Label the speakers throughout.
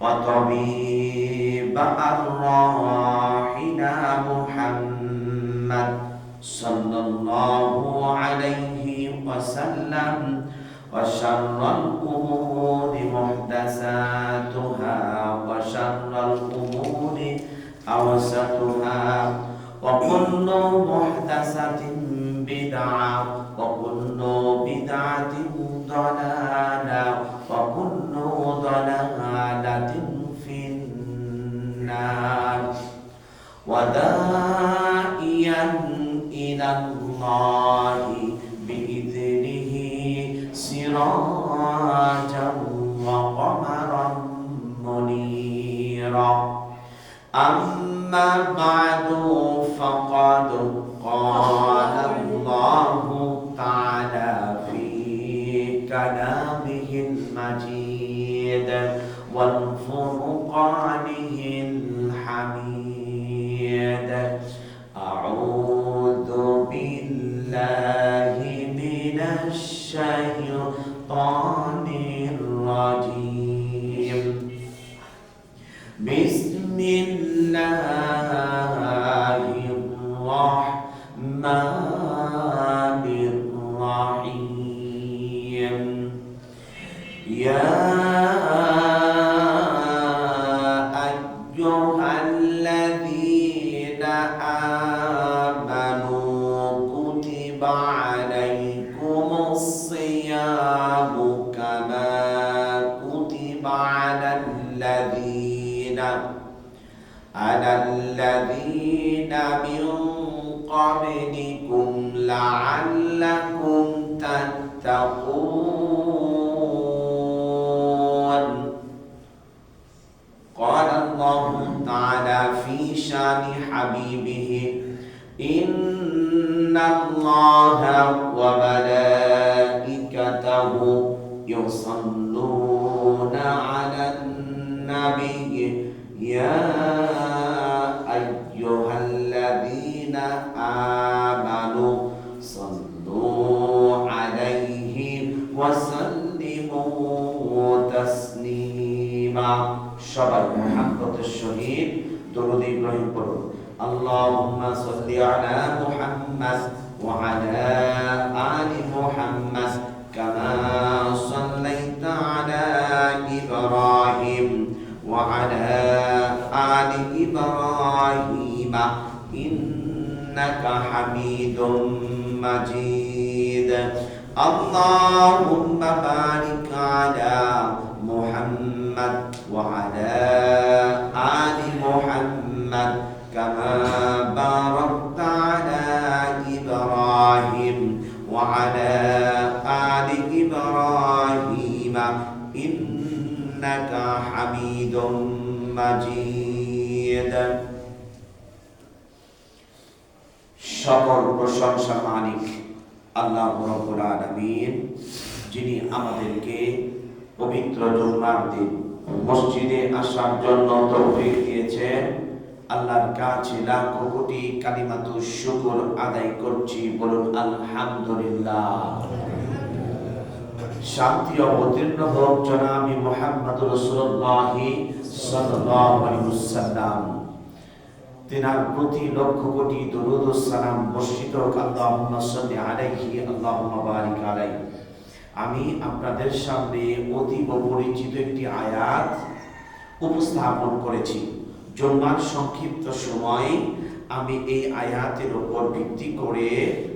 Speaker 1: وطبيب أرواحنا محمد صلى الله عليه وسلم وشر الأمور محدثاتها وشر الأمور أوسطها وكل محدثة بدعة وكل بدعة ضلالة وكل ضلالة في النار وداعيا إلى الله بإذنه سراجا وقمرا منيرا أما بعد فقد قال الله تعالى في كلامه المجيد والفرقانه الحميد أعوذ بالله من الشيطان الرجيم بسم الله الرحمن الرحيم يا أيها الذين آمنوا كتب عليكم الصيام كما كتب على الذين من قبلكم لعلكم تتقون قال الله تعالى في شان حبيبه إن الله وملائكته يصلون على النبي يا أيها الذين آمنوا صلوا عليه وسلموا تسليما সবাই মুহাম্মদের সহিত দরুদ ইব্রাহিম পড়ুন আল্লাহুম্মা সাল্লি আলা মুহাম্মাদ ওয়া আলা আলি মুহাম্মাদ কামা সাল্লাইতা আলা ইব্রাহিম ওয়া আলা আলি ইব্রাহিম ইন্নাকা হামিদুম মাজিদ اللهم بارك على محمد وعلى آل محمد كما باركت على إبراهيم وعلى آل إبراهيم إنك حميد مجيد সকল প্রশংসা মালিক আল্লাহ রাব্বুল আলামিন যিনি আমাদেরকে পবিত্র জুমার দিন মসজিদে আসার জন্য তৌফিক দিয়েছেন আল্লাহর কাছে লাখো কোটি কালিমাতু শুকর আদায় করছি বলুন আলহামদুলিল্লাহ শান্তি অবতীর্ণ হোক জনাবে মুহাম্মদুর রাসূলুল্লাহ সাল্লাল্লাহু আলাইহি ওয়াসাল্লাম তিনার প্রতি লক্ষ কোটি দরুদ ও সালাম বর্ষিত হোক আল্লাহুম্মা সাল্লি আলাইহি আল্লাহুম্মা বারিক আলাইহি আমি আপনাদের সামনে অতীব পরিচিত একটি আয়াত উপস্থাপন করেছি জুমার সংক্ষিপ্ত সময় আমি এই আয়াতের উপর ভিত্তি করে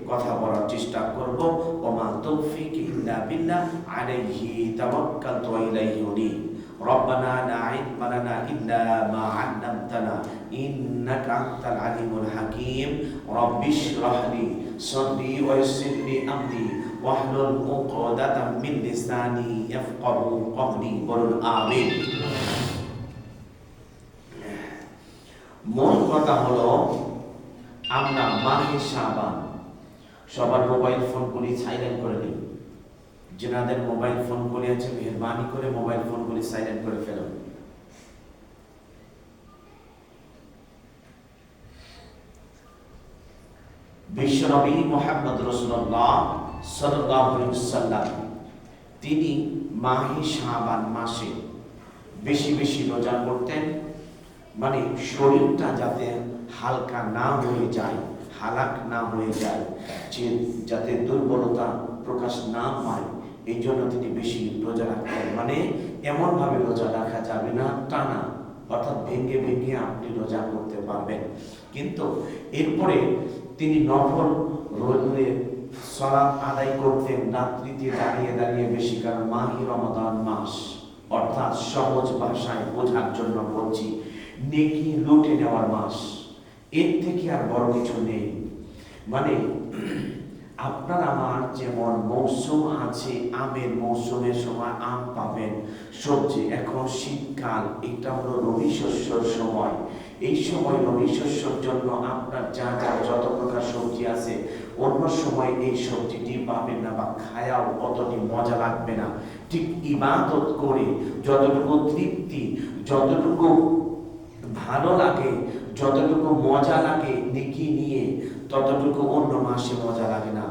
Speaker 1: কথা বলার চেষ্টা করব ওমা তৌফিক ইল্লা বিল্লাহ আলাইহি তাওয়াক্কালতু ওয়া ইলাইহি উনীব ربنا لا علم لنا إلا ما علمتنا إنك أنت العليم الحكيم رب اشرح لي صدري ويسر لي أمري واحلل عقدة من لساني يفقهوا قولي বলুন আমিন মূল কথা হলো আমরা মাহে শাবান সবার মোবাইল ফোনগুলি সাইলেন্ট করে দিন যাদের মোবাইল ফোন গুলি আছে মেহেরবানি করে মোবাইল ফোনগুলি সাইলেন্ট করে ফেলুন বিশ্বনবী মুহাম্মদ রাসূলুল্লাহ সাল্লাল্লাহু আলাইহি ওয়াসাল্লাম তিনি মাহে শাবান মাসে বেশি বেশি রোজা করতেন, মানে শরীরটা যাতে হালকা না হয়ে যায়, হালাক না হয়ে যায়, যে যাতে দুর্বলতা প্রকাশ না পায়, এই জন্য তিনি বেশি রোজা রাখতেন। মানে এমন ভাবে রোজা রাখা যাবে না টানা, অর্থাৎ ভেঙে ভেঙে আপনি রোজা করতে পারবেন। কিন্তু এরপরে তিনি নফল সালাত আদায় করতেন রাত্রিতে দাঁড়িয়ে দাঁড়িয়ে বেশি, কারণ মাহে রমাদান মাস, অর্থাৎ সহজ ভাষায় বোঝার জন্য বলছি, নেকি লুটে নেওয়ার মাস। এর থেকে আর বড় কিছু নেই। মানে আপনার আমার যেমন মৌসুম আছে, আমের মৌসুমের সময় আম পাবেন, সবজি, এখন শীতকাল, এটা হলো রবি শস্যর সময়। এই সময় রবি শস্যর জন্য আপনার যা যা যত প্রকার সবজি আছে, অন্য সময় এই সবজিটি পাবেন না বা খায়াও অতটি মজা লাগবে না। ঠিক ইবাদত করে যতটুকু তৃপ্তি, যতটুকু ভালো লাগে, যতটুকু মজা লাগে নেকি নিয়ে, ততটুকু অন্য মাসে মজা লাগে না।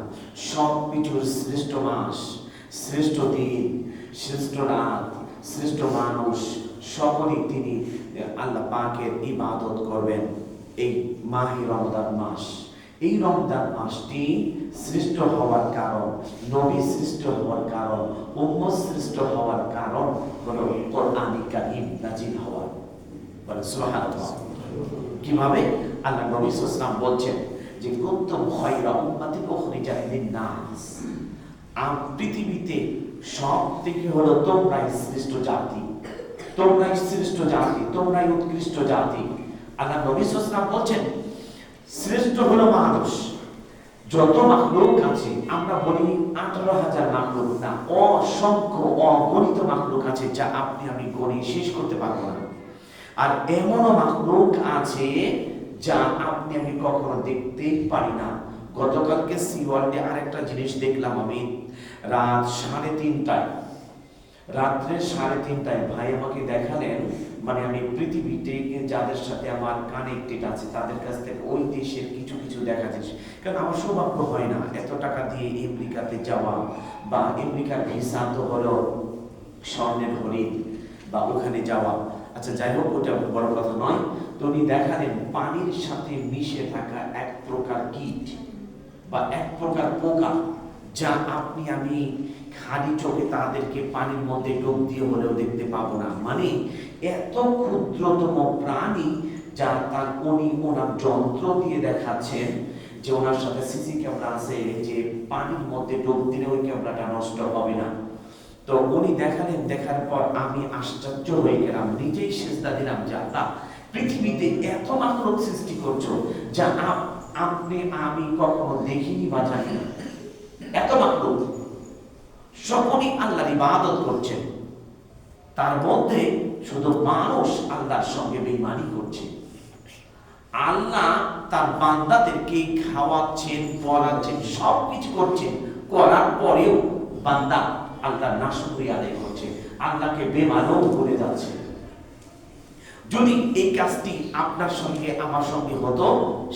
Speaker 1: সব কিছুর শ্রেষ্ঠ মাস, শ্রেষ্ঠ দিন, শ্রেষ্ঠ রাত, শ্রেষ্ঠ মানুষ, সকলেই তিনি আল্লাহ পাকের ইবাদত করবেন এই মাহে রমজান মাস। এই রমজান মাসটি শ্রেষ্ঠ হওয়ার কারণ, নবী শ্রেষ্ঠ হওয়ার কারণ, উম্মত শ্রেষ্ঠ হওয়ার কারণ হলো কোরআন কারীম নাজিল হওয়া। বলে সুবহানাল্লাহ। কিভাবে? আল্লাহ নবী সাল্লাল্লাহু আলাইহি ওয়াসাল্লাম বলছেন যে কুনতুম খায়রা উম্মাতিন উখরিজাত লিন-নাস, পৃথিবীতে সব থেকে হলো তোমরাই শ্রেষ্ঠ জাতি, তোমরাই শ্রেষ্ঠ জাতি, তোমরাই উৎকৃষ্ট জাতি। আল্লাহ নবী সাল্লাল্লাহু আলাইহি ওয়াসাল্লাম বলছেন শ্রেষ্ঠ হলো মানুষ। যত মাখলুক আছে, আমরা বলি 18,000 মাখলুক না, অসংখ্য অগণিত মাখলুক আছে যা আপনি আমি গণে শেষ করতে পারবো না। আর এমনও মাখলুক আছে যা আপনি আমি কখনো দেখতেই পারি না। গতকালকে সি ওয়ার্ল্ডে আরেকটা জিনিস দেখলাম আমি, রাত 3:30টায়, রাত্রে 3:30টায় ভাই আমাকে দেখালেন, মানে আমি পৃথিবীতে যাদের সাথে আমার কানেক্টেড আছে তাদের কাছ থেকে ওই দেশের কিছু কিছু দেখা যায়। কারণ আমার সৌভাগ্য হয় না এত টাকা দিয়ে আমেরিকাতে যাওয়া, বা আমেরিকার ভিসা তো হলো স্বর্ণের হরিণ, বা ওখানে যাওয়া। আচ্ছা যাই হোক, ওটা বড় কথা নয়। তো উনি দেখালেন পানির সাথে মিশে থাকা এক প্রকার কীট বা এক প্রকার পোকা, যা আপনি আমি খালি চোখে তাদেরকে পানির মধ্যে ডুব দিয়ে হলেও দেখতে পাবো না। মানে এত ক্ষুদ্রতম প্রাণী যা তার উনি ওনার যন্ত্র দিয়ে দেখাচ্ছেন যে ওনার সাথে সিসি ক্যামেরা আছে, যে পানির মধ্যে ডুব দিলে ওই ক্যামেরাটা নষ্ট হবে না। তো উনি দেখালেন, দেখার পর আমি আশ্চর্য হয়ে গেলাম, নিজেই সিজদা দিলাম যে আল্লাহ, পৃথিবীতে এত মাখলুক সৃষ্টি করছো যা আপনি আমি কখনো দেখিনি বা জানি না। এত মাখলুক সকলেই আল্লাহর ইবাদত করছেন, তার মধ্যে শুধু মানুষ আল্লাহর সঙ্গে বেঈমানি করছে। আল্লাহ তার বান্দাদেরকে খাওয়াচ্ছেন, পড়াচ্ছেন, সবকিছু করছেন, করার পরেও বান্দা আল্লাহর নাশকরিয়া আদায় করছে, আল্লাহকে বেমালুম করে যাচ্ছে। যদি এই কাজটি আপনার সঙ্গে আমার সঙ্গে হতো,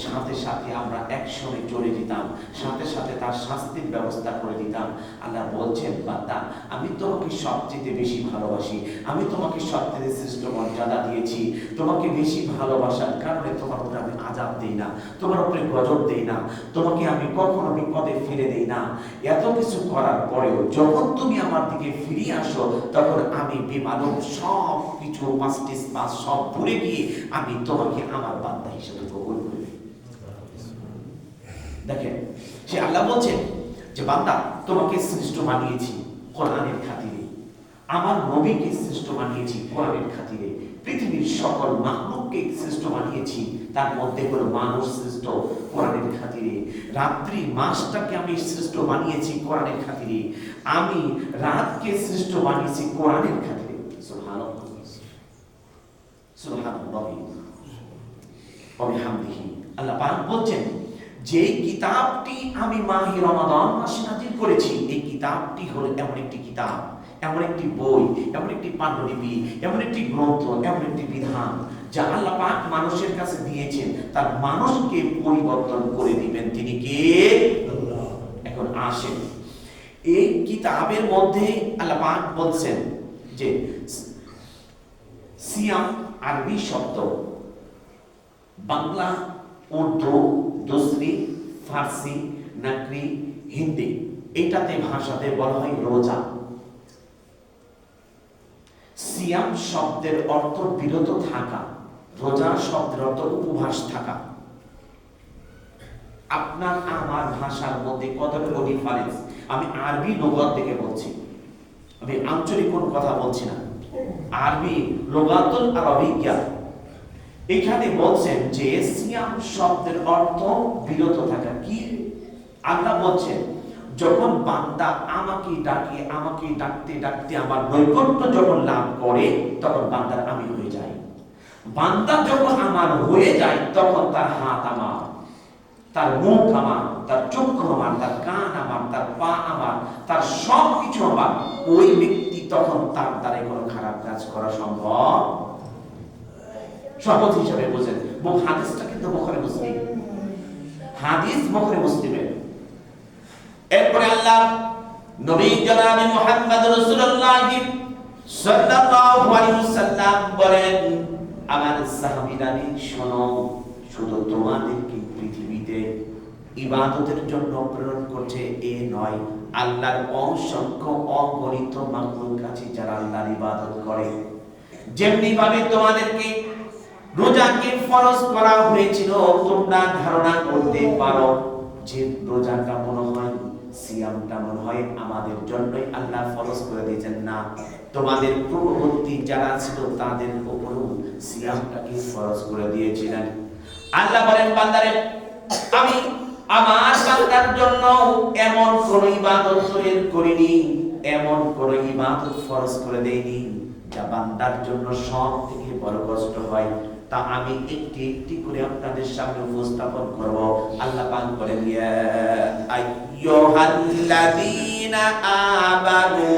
Speaker 1: সাথে সাথে আমরা একসঙ্গে চলে যেতাম, সাথে সাথে তার শাস্তির ব্যবস্থা করে দিতাম। আল্লাহ বলছেন, বান্দা আমি তোমাকে সবচেয়ে বেশি ভালোবাসি, আমি তোমাকে সবচেয়ে শ্রেষ্ঠ মর্যাদা দিয়েছি, তোমাকে বেশি ভালোবাসার কারণে তোমার উপরে আমি আযাব দেই না, তোমার উপরে গজব দেই না, তোমাকে আমি কখনো বিপদে ফেলে দেই না। এত কিছু করার পরেও যখন তুমি আমার দিকে ফিরে আসো, তখন আমি বেমালুম সব কিছু পাঁচ সব ভুলে গিয়ে আমি তোমাকে আমার বান্দা হিসেবে কবুল করে নিই। দেখেন, সে আল্লাহ বলছেন যে বান্দা তোমাকে শ্রেষ্ঠ বানিয়েছি কোরআনের খাতিরে, আমার নবীকে শ্রেষ্ঠ বানিয়েছি কোরআনের খাতিরে, পৃথিবীর সকল মাখলুককে শ্রেষ্ঠ বানিয়েছি, তার মধ্যে হলো মানুষ শ্রেষ্ঠ কোরআনের খাতিরে, রাত্রি মাসটাকে আমি শ্রেষ্ঠ বানিয়েছি কোরআনের খাতিরে, আমি রাতকে শ্রেষ্ঠ বানিয়েছি কোরআনের খাতিরে। সুবহানাল্লাহ সুবহানাল্লাহ ওয়া বিহামদিহি। আল্লাহ পাক বলছেন যে কিতাবটি আমি মাহে রমাদান মাসে নাযিল করেছি, এই কিতাবটি হলো এমন একটি কিতাব, এমন একটি বই, এমন একটি পাণ্ডুলিপি, এমন একটি গ্রন্থ, এমন একটি বিধান যা আল্লাহ পাক মানুষের কাছে দিয়েছেন, তার মানুষকে পরিবর্তন করে দিবেন তিনি কে? আল্লাহ। এখন আসেন, এই কিতাবের মধ্যে আল্লাহ পাক বলছেন যে সিয়াম আরবি শব্দ, বাংলা, উর্দু, দোসরি, ফার্সি, নাকরি, হিন্দি, এটাতে ভাষাতে বলা হয় রোজা। সিয়াম শব্দের অর্থ বিরত থাকা, রোজা শব্দের অর্থ উপবাস থাকা। আপনার আমার ভাষার মধ্যে কতটুকু ডিফারেন্স, আমি আরবি লুগাত থেকে বলছি, আমি আঞ্চলিক কোন কথা বলছি না, আরবি লুগাতুল আরবিয়া। এখানে বলছেন যে সিয়াম শব্দের অর্থ বিরত থাকা। কি আল্লাহ বলছেন, যখন বান্দা আমাকে ডাকে, আমাকে ডাকতে ডাকতে আমার নৈকট্য যখন লাভ করে, তখন বান্দার আমি হয়ে যাই। বান্দা যখন আমার হয়ে যায়, তখন তার হাত আমার, তার মুখ আমার, তার চক্ষু আমার, তার কান আমার, তার পা আমার, তার সব কিছু আমার। ওই ব্যক্তি তখন তার দ্বারা কোনো খারাপ কাজ করা সম্ভব। শপথ হিসেবে বোঝেন, হাদিসটা কিন্তু বুখারী মুসলিম, হাদিস বুখারী মুসলিমের। এরপরে আল্লাহ নবী জনাবে মুহাম্মদ রাসূলুল্লাহ সাল্লাল্লাহু আলাইহি ওয়াসাল্লাম বলেন, আমার সাহাবীরা শোনো, শুধু তোমাদেরকে পৃথিবীতে ইবাদতের জন্য প্রেরণ করছে এ নয়, আল্লাহর অসংখ্য অগণিত মাখলুক আছে যারা আল্লাহর ইবাদত করে। যেমনি ভাবে তোমাদেরকে রোজাকে ফরজ করা হয়েছিল, তোমরা ধারণা করতে পারো যে রোজাটা মনে হয়, সিয়ামটা মনে হয় আমাদের জন্যই আল্লাহ ফরজ করে দিয়েছেন। না, তোমাদের পূর্ববর্তী যারা ছিল তাদের উপরও সিয়ামটাকে ফরজ করে দিয়েছিলেন। আল্লাহ বলেন, বান্দারে আমি আমার বান্দার জন্য এমন কোন ইবাদত তৈরি করিনি, এমন কোন ইবাদত ফরজ করে দেইনি যা বান্দার জন্য সব থেকে বড় কষ্ট হয়। তা আমি একটি একটি করে আপনাদের সামনে উপস্থাপন করব। আল্লাহ পাক বলেন, ইয়া আইয়ুহাল্লাযীনা আমানু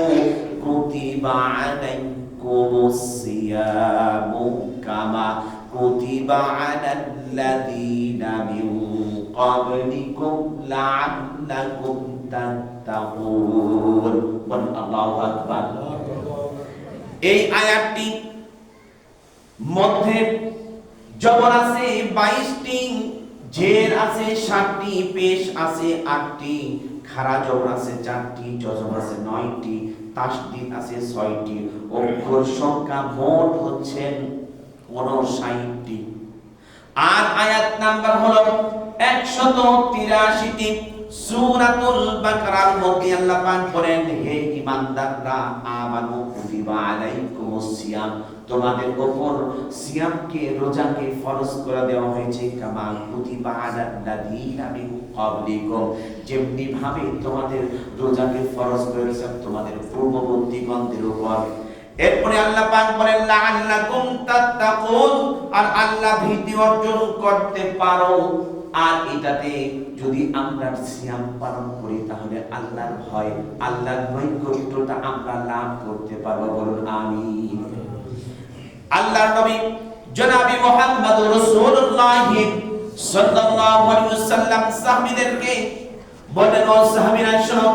Speaker 1: কুতিবা আলাইকুমুস সিয়ামু কামা কুতিবা আলাল্লাযীনা মিন ক্বাবলিকুম লাআল্লাকুম তাত্তাকুন। আল্লাহু আকবার। এই আয়াতটি মধ্যে জবর আছে 22টি, জের আছে 7টি, পেশ আছে 8টি, খাড়া জবর আছে 4টি, জজম আছে 9টি, তাসদীদ আছে 6টি, অক্ষর সংখ্যা মোট হচ্ছে 59টি। আর আয়াত নাম্বার হলো 183টি। সূরাতুল বাকারার মধ্যে আল্লাহ পাক বলেন, হে ঈমানদাররা, আমানু কুতিবা আলাইকুমুস সিয়াম, তোমাদের উপর সিয়ামকে, রোজাকে ফরজ করে দেওয়া হয়েছে, কামা কুতিবা আলাল্লাযীনা মিন ক্বাবলিকুম, যেমনি ভাবে তোমাদের রোজাকে ফরজ করেছেন তোমাদের পূর্ববর্তীগণদের উপর। এরপরে আল্লাহ পাক বলেন, লাআল্লাকুম তাত্তাকুন, আর আল্লাহ ভীতি অর্জন করতে পারো। আর এটাতে যদি আমরা সিয়াম পালন করি তাহলে আল্লাহর ভয়, আল্লাহর নৈকট্যটা আমরা লাভ করতে পারবো। বলুন আমিন। আল্লাহর নবী জনাবে মুহাম্মদ রাসূলুল্লাহ সাল্লাল্লাহু আলাইহি ওয়াসাল্লাম সাহাবীদেরকে বলেন, ও সাহাবীরা শোনো,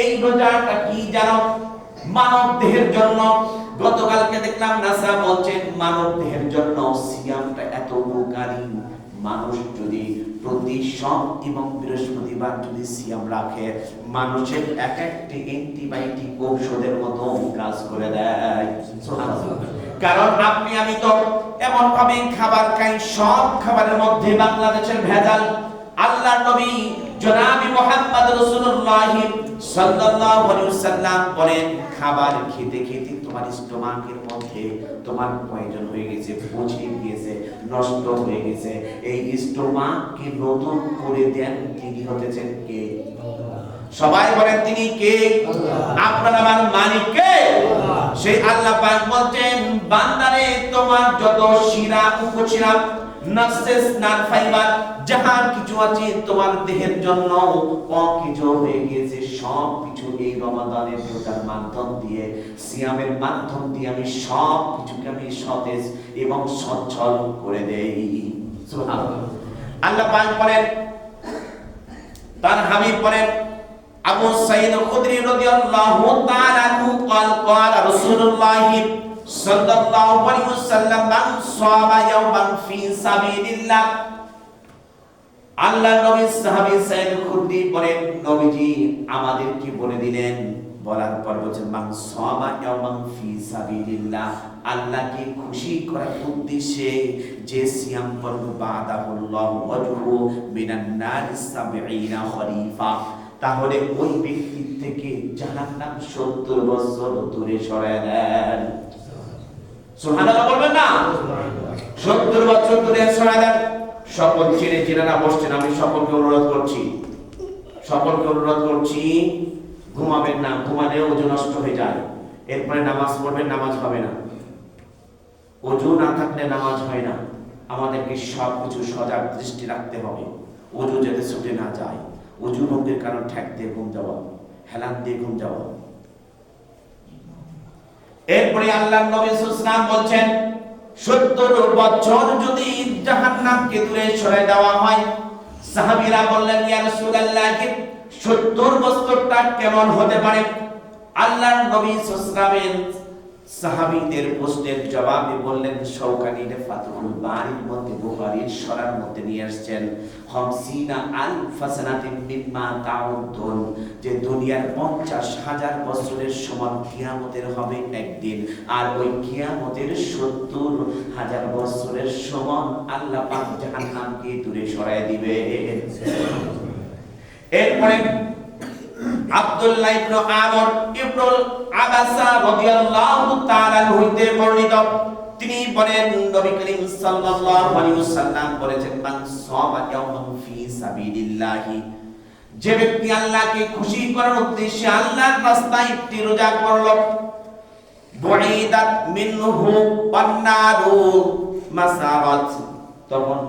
Speaker 1: এই রোজাটা কি জানো? মানব দেহের জন্য। গতকালকে দেখলাম নাসা বলছেন মানব দেহের জন্য সিয়ামটা এত উপকারী। মানুষ যদি প্রতি সোম এবং বৃহস্পতিবার যদি সিয়াম রাখে, মানুষের এক একটি অ্যান্টিবায়োটিক ঔষধের মতো কাজ করে দেয়। কারণ আপনি আমি তো এমন ভাবে খাবার খাই, সব খাবারের মধ্যে বাংলাদেশের ভেজাল। আল্লাহর নবী জনাবে মুহাম্মদ রাসূলুল্লাহ সাল্লাল্লাহু আলাইহি ওয়াসাল্লাম বলেন, খাবার খেতে খেতে তোমার স্টোমাকের মধ্যে তোমার পয়জন হয়ে গেছে, পচে গিয়েছে, নষ্ট হয়ে গেছে। এই স্টোমাককে নতুন করে দেন তিনি হতেছেন কে? সবাই বলেন তিনি কে? আপনার আমার মালিক কে? সেই আল্লাহ পাক বলছেন, বান্দারে তোমার যত শিরা, উপশিরা, নার্সেস, নার্ভ ফাইবার যাহা কিছু আছে তোমার দেহের জন্য অকিজ হয়ে গিয়েছে, সব কিছু এই রমাদানের রোজার মাধ্যম দিয়ে, সিয়ামের মাধ্যম দিয়ে আমি সব কিছুকে আমি সতেজ এবং সচ্ছল করে দেই। সুবহানাল্লাহ। আল্লাহ পাক বলেন, তার হাবিব বলেন, আবু সাঈদ খুদরি রাদিয়াল্লাহু তাআলা আনহু قال قال رسول الله সাল্লাল্লাহু আলাইহি ওয়াসাল্লাম মান সামা ইয়াওমান ফি সাবিলিল্লাহ। আল্লাহর নবী সাহাবী সাঈদ খুদরি বলেন, নবীজি আমাদের কি বলে দিলেন, বলার পর বলেন মান সামা ইয়াওমান ফি সাবিলিল্লাহ, আল্লাহকে খুশি করার উদ্দেশ্যে যে সিয়াম করবে বাদাহুল্লাহু ওয়াজহু মিনান নার ৭০ খলিফা, তাহলে ওই ব্যক্তি থেকে জাহান্নাম ৭০ বছর দূরে সরায় দেন। সুবহানাল্লাহ বলবেন না? ৭০ বছর দূরে সরায় দেন। সকল চিনেরা বসছেন, আমি সকলকে অনুরোধ করছি ঘুমাবেন না, ঘুমালে ওজু নষ্ট হয়ে যায়। এরপরে নামাজ পড়বেন, নামাজ হবে না। ওজু না থাকলে নামাজ হয় না। আমাদেরকে সবকিছু সজাগ দৃষ্টি রাখতে হবে, ওজু যাতে ছুটে না যায়। ওজু ভঙ্গের কারণ ঠ্যাক দিয়ে ঘুম যাওয়া, হেলান দিয়ে ঘুম যাওয়া। এরপরে আল্লাহর নবী সাল্লাল্লাহু আলাইহি ওয়াসাল্লাম বলছেন ৭০ বছর যদি জাহান্নামকে দূরে সরিয়ে দেওয়া হয়। সাহাবীরা বললেন, ইয়া রাসূলুল্লাহ ৭০ বছরটা কেমন হতে পারে? আল্লাহর নবী সাল্লাল্লাহু আলাইহি ওয়াসাল্লাম সাহাবীদের প্রশ্নের জবাবে বললেন, শৌকানী ফাতুল বারির মধ্যে বুখারীর সরার মধ্যে নিয়ে আসছেন ৫০ আলফ সানাতিন মিম্মা তাউদ্দুন, যে দুনিয়ার ৫০,০০০ বছরের সমান কিয়ামতের হবে একদিন, আর ওই কিয়ামতের ৭০,০০০ বছরের সমান আল্লাহ পাক জাহান্নামকে দূরে সরায় দিবে। এরপরে আব্দুল্লাহ ইবনে আমর ইবনে আবাসা রাদিয়াল্লাহু তাআলা হইতে বর্ণিত, তিনি বলেন নবী করিম সাল্লাল্লাহু আলাইহি ওয়াসাল্লাম বলেছেন, মান সামা ইয়াওমান ফি সাবিলিল্লাহি, যে ব্যক্তি আল্লাহকে খুশি করার উদ্দেশ্যে আল্লাহর রাস্তায় একটি রোজা করল, বুঈদাত মিনহু ওয়ান্নারু মাসারাত, তখন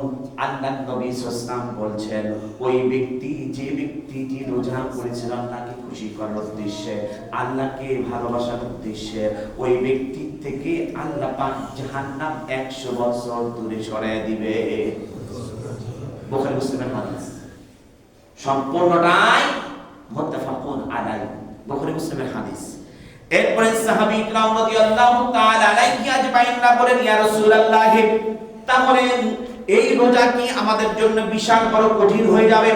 Speaker 1: আল্লাহর নবী সাল্লাল্লাহু আলাইহি ওয়াসাল্লাম বলছেন, ওই ব্যক্তি যে ব্যক্তিটি রোজা করেছিল আল্লাহকে খুশি করার উদ্দেশ্যে, আল্লাহকে ভালোবাসার উদ্দেশ্যে, ওই ব্যক্তি থেকে আল্লাহ পাক জাহান্নাম ১০০ বছর দূরে সরিয়ে দিবে। বুখারী মুসলিমের হাদিস, সম্পূর্ণটাই মুত্তাফাকুন আলাইহি, বুখারী মুসলিমের হাদিস। এরপরে সাহাবী کرام রাদিয়াল্লাহু তাআলা আলাইহি আজমাইনরা বলেন, ইয়া রাসূলুল্লাহ, তাহলে এই রোজা কি আমাদের জন্য বিশাল বড় কঠিন হয়ে যাবে?